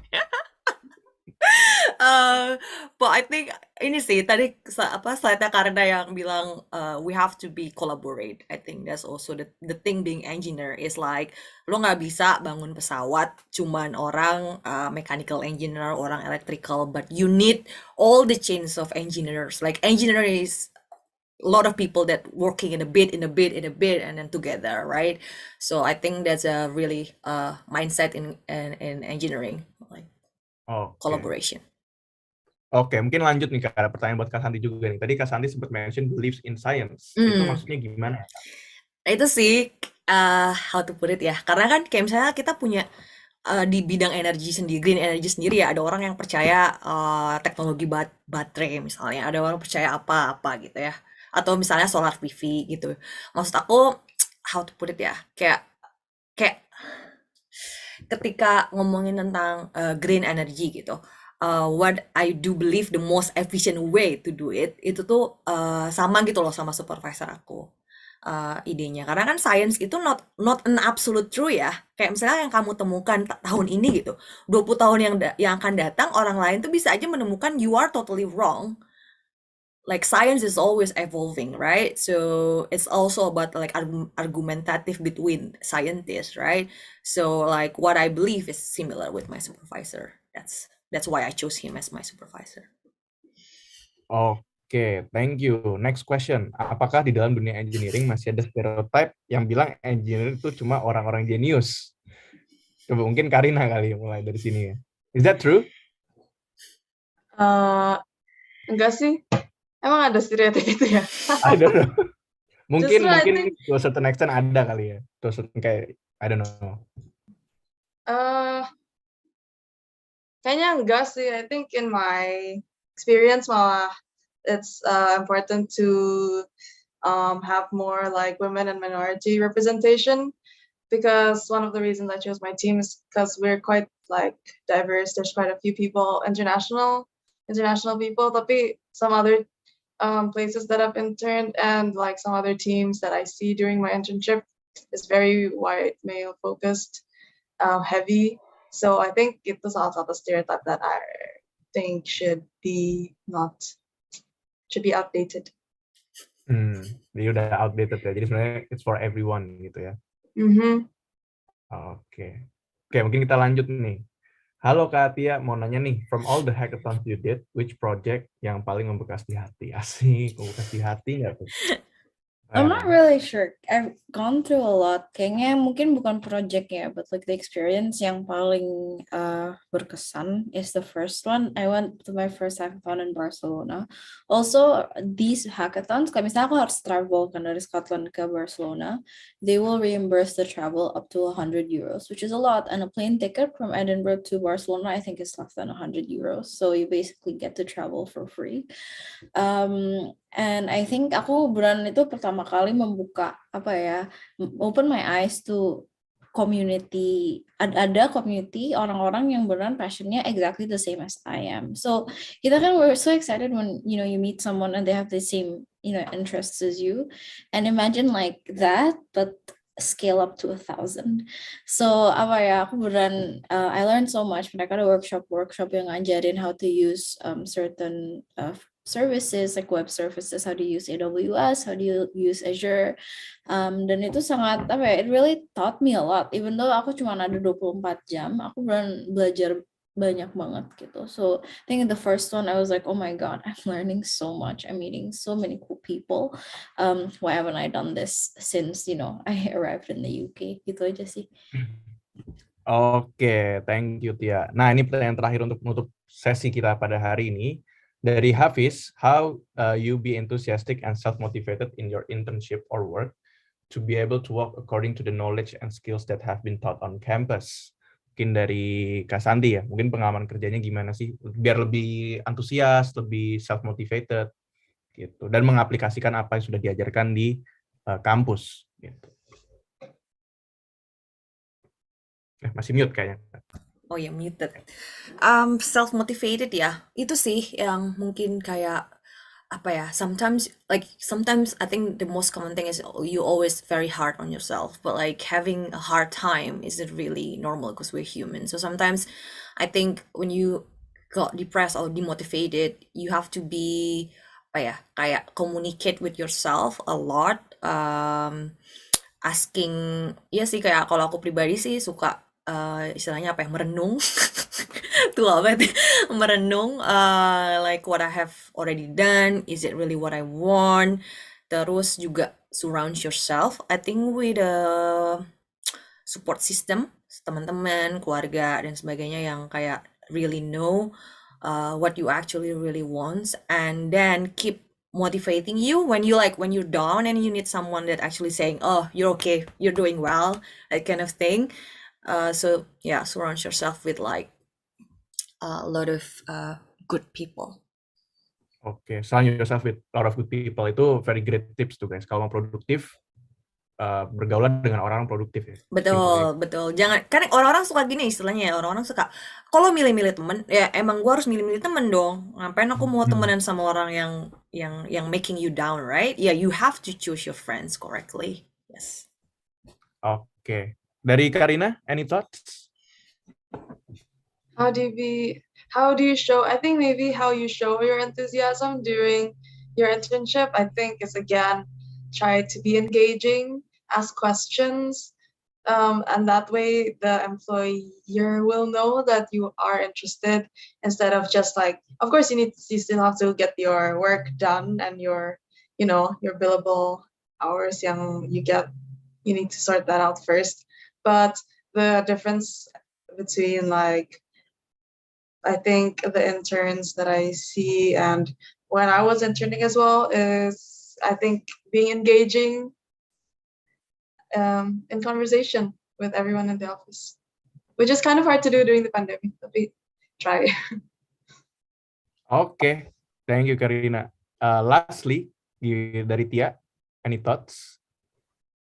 But I think ini sih tadi slide-nya Karina yang bilang we have to be collaborate. I think that's also the thing being engineer is like lo nggak bisa bangun pesawat cuman orang mechanical engineer, orang electrical, but you need all the chains of engineers. Like engineer is a lot of people that working in a bit, and then together, right? So I think that's a really mindset in engineering, like collaboration. Oke, mungkin lanjut nih Kak, ada pertanyaan buat Kak Santi juga nih. Tadi Kak Santi sempat mention believes in science. Itu maksudnya gimana? Itu sih how to put it ya. Karena kan kayak misalnya kita punya di bidang energi sendiri, green energy sendiri ya, ada orang yang percaya teknologi baterai misalnya, ada orang percaya apa-apa gitu ya. Atau misalnya solar PV gitu. Maksud aku how to put it ya, kayak ketika ngomongin tentang green energy gitu, what I do believe the most efficient way to do it itu tuh sama gitu loh sama supervisor aku idenya, karena kan science itu not an absolute true ya, kayak misalnya yang kamu temukan tahun ini gitu, 20 tahun yang akan datang orang lain tuh bisa aja menemukan you are totally wrong. Like science is always evolving, right? So it's also about like argumentative between scientists, right? So like what I believe is similar with my supervisor. That's why I chose him as my supervisor. Oke, thank you. Next question. Apakah di dalam dunia engineering masih ada stereotype yang bilang engineer itu cuma orang-orang jenius? Coba mungkin Karina kali mulai dari sini ya. Is that true? Enggak sih. Emang ada stereotip itu ya? I don't know. Mungkin Justru to a certain extent ada kali ya. To a certain kayak I don't know. Kayaknya enggak sih. I think in my experience malah it's important to have more like women and minority representation, because one of the reasons I chose my team is because we're quite like diverse. There's quite a few people, international people, tapi some other places that I've interned and like some other teams that I see during my internship is very white male focused, heavy. So I think itu salah satu stereotype that I think should be outdated. Jadi udah outdated ya. Jadi sebenarnya it's for everyone gitu ya. Oke, mungkin kita lanjut nih. Halo Kak Tia, mau nanya nih, from all the hackathons you did, which project yang paling membekas di hati? Asik, membekas di hati nggak tuh? I'm not really sure. I've gone through a lot. Kayaknya mungkin bukan project ya, but like the experience yang paling berkesan is the first one. I went to my first hackathon in Barcelona. Also, these hackathons, kayak misalnya aku harus travel kan dari Scotland ke Barcelona, they will reimburse the travel up to 100 euros, which is a lot. And a plane ticket from Edinburgh to Barcelona, I think is less than 100 euros. So you basically get to travel for free. And I think aku beneran itu pertama kali membuka open my eyes to community. Ada community orang-orang yang beneran passionnya exactly the same as I am. So kita kan we're so excited when you meet someone and they have the same interests as you. And imagine like that, but scale up to 1,000. So aku beneran I learned so much. Mereka ada workshop yang ngajarin how to use certain services like web services, how to use AWS, how to use Azure, dan itu sangat it really taught me a lot. Even though aku cuma ada 24 jam, aku belajar banyak banget gitu. So I think the first one I was like, oh my god, I'm learning so much. I'm meeting so many cool people. Why haven't I done this since I arrived in the UK? Gitu aja sih. Oke, thank you Tia. Nah, ini pertanyaan terakhir untuk menutup sesi kita pada hari ini. Dari Hafiz, how you be enthusiastic and self-motivated in your internship or work to be able to work according to the knowledge and skills that have been taught on campus? Mungkin dari Kak Santi ya, mungkin pengalaman kerjanya gimana sih? Biar lebih antusias, lebih self-motivated, gitu. Dan mengaplikasikan apa yang sudah diajarkan di kampus. Gitu. Masih mute kayaknya. Oh ya, muted. Self-motivated ya. Itu sih yang mungkin kayak apa ya? Sometimes I think the most common thing is you always very hard on yourself, but like having a hard time isn't really normal because we're human. So sometimes I think when you got depressed or demotivated, you have to be apa ya? Kayak communicate with yourself a lot. Asking, ya sih kayak kalau aku pribadi sih suka istilahnya apa ya, merenung. Tua banget. Merenung like what I have already done, is it really what I want? Terus juga surround yourself I think with a support system, teman-teman, keluarga dan sebagainya yang kayak really know what you actually really want, and then keep motivating you when you're down and you need someone that actually saying, oh, you're okay, you're doing well, that kind of thing. So yeah, surround yourself with like a lot of good people. Oke, surround yourself with a lot of good people itu very great tips tuh guys. Kalau mau produktif, bergaulan dengan orang produktif ya. Betul. Jangan, kan orang-orang suka gini istilahnya ya, orang-orang suka kalau milih-milih temen, ya emang gua harus milih-milih temen dong. Ngapain aku mau temenan sama orang yang making you down, right? Yeah, you have to choose your friends correctly. Yes. Oke. Dari Karina, any thoughts? How do you show, I think maybe how you show your enthusiasm during your internship, I think is again, try to be engaging, ask questions, and that way the employer will know that you are interested instead of just like, of course you still have to get your work done and your billable hours you need to sort that out first. But the difference between like, I think the interns that I see and when I was interning as well is, I think, being engaging in conversation with everyone in the office, which is kind of hard to do during the pandemic, but we try. Okay, thank you Karina. Lastly, dari Tia, any thoughts?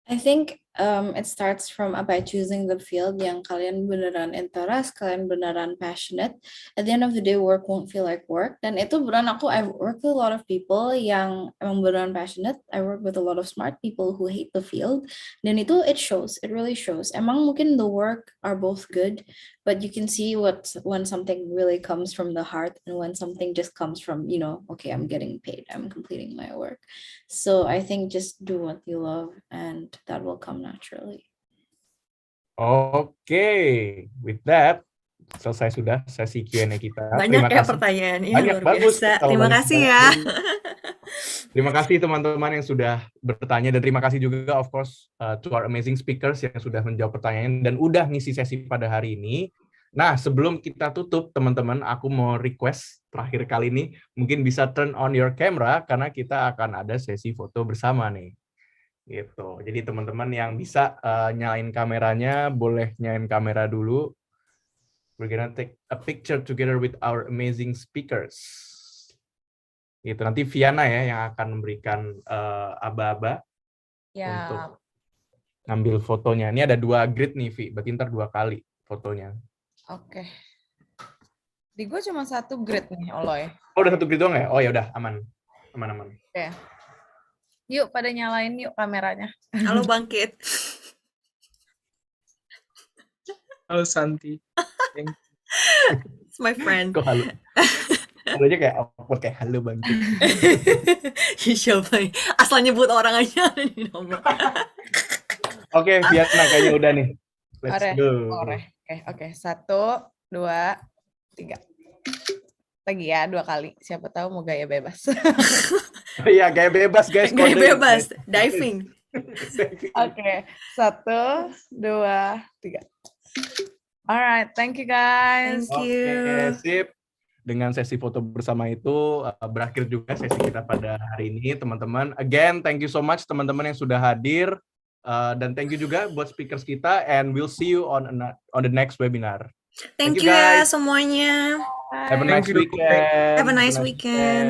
I think it starts from choosing the field yang kalian beneran interest, kalian beneran passionate. At the end of the day, work won't feel like work. Dan itu beneran I've worked with a lot of people yang emang beneran passionate. I work with a lot of smart people who hate the field. Dan itu it really shows. Emang mungkin the work are both good, but you can see when something really comes from the heart and when something just comes from, okay, I'm getting paid, I'm completing my work. So I think just do what you love and that will come naturally. Okay, with that, selesai sudah sesi Q&A kita. Banyak ya pertanyaannya, banyak, luar bagus. biasa. Terima kasih ya. Terima kasih teman-teman yang sudah bertanya, dan terima kasih juga of course to our amazing speakers yang sudah menjawab pertanyaan dan udah ngisi sesi pada hari ini. Nah, sebelum kita tutup teman-teman, aku mau request terakhir kali ini mungkin bisa turn on your camera karena kita akan ada sesi foto bersama nih. Gitu. Jadi teman-teman yang bisa nyalain kameranya boleh nyalain kamera dulu. We're gonna take a picture together with our amazing speakers. Gitu. Nanti Viana ya yang akan memberikan aba-aba untuk ngambil fotonya. Ini ada 2 grid nih, Vi. Berarti ntar 2 kali fotonya. Oke. Di gue cuma 1 grid nih, Oloy. Oh, udah 1 grid doang ya? Oh ya udah, aman. Aman. Oke. Yuk pada nyalain yuk kameranya. Halo Bangkit. Halo Santi. It's my friend. Kok halo? Halo aja kayak awkward, kayak halo Bangkit. Siapa nih? Asal nyebut orang aja di nomor. Oke, Viana kayaknya udah nih. Let's go. Oke. 1, 2, 3. Lagi ya 2 kali. Siapa tahu mau gaya bebas. Iya, gaya bebas guys. Gaya kode. bebas, diving. Oke, 1, 2, 3. Alright, thank you guys. Thank you. Oke, sip. Dengan sesi foto bersama itu berakhir juga sesi kita pada hari ini, teman-teman. Again, thank you so much teman-teman yang sudah hadir. Dan thank you juga buat speakers kita, and we'll see you on the next webinar. Thank you, you ya guys. semuanya. Have a nice Thank you. weekend. Have a nice weekend.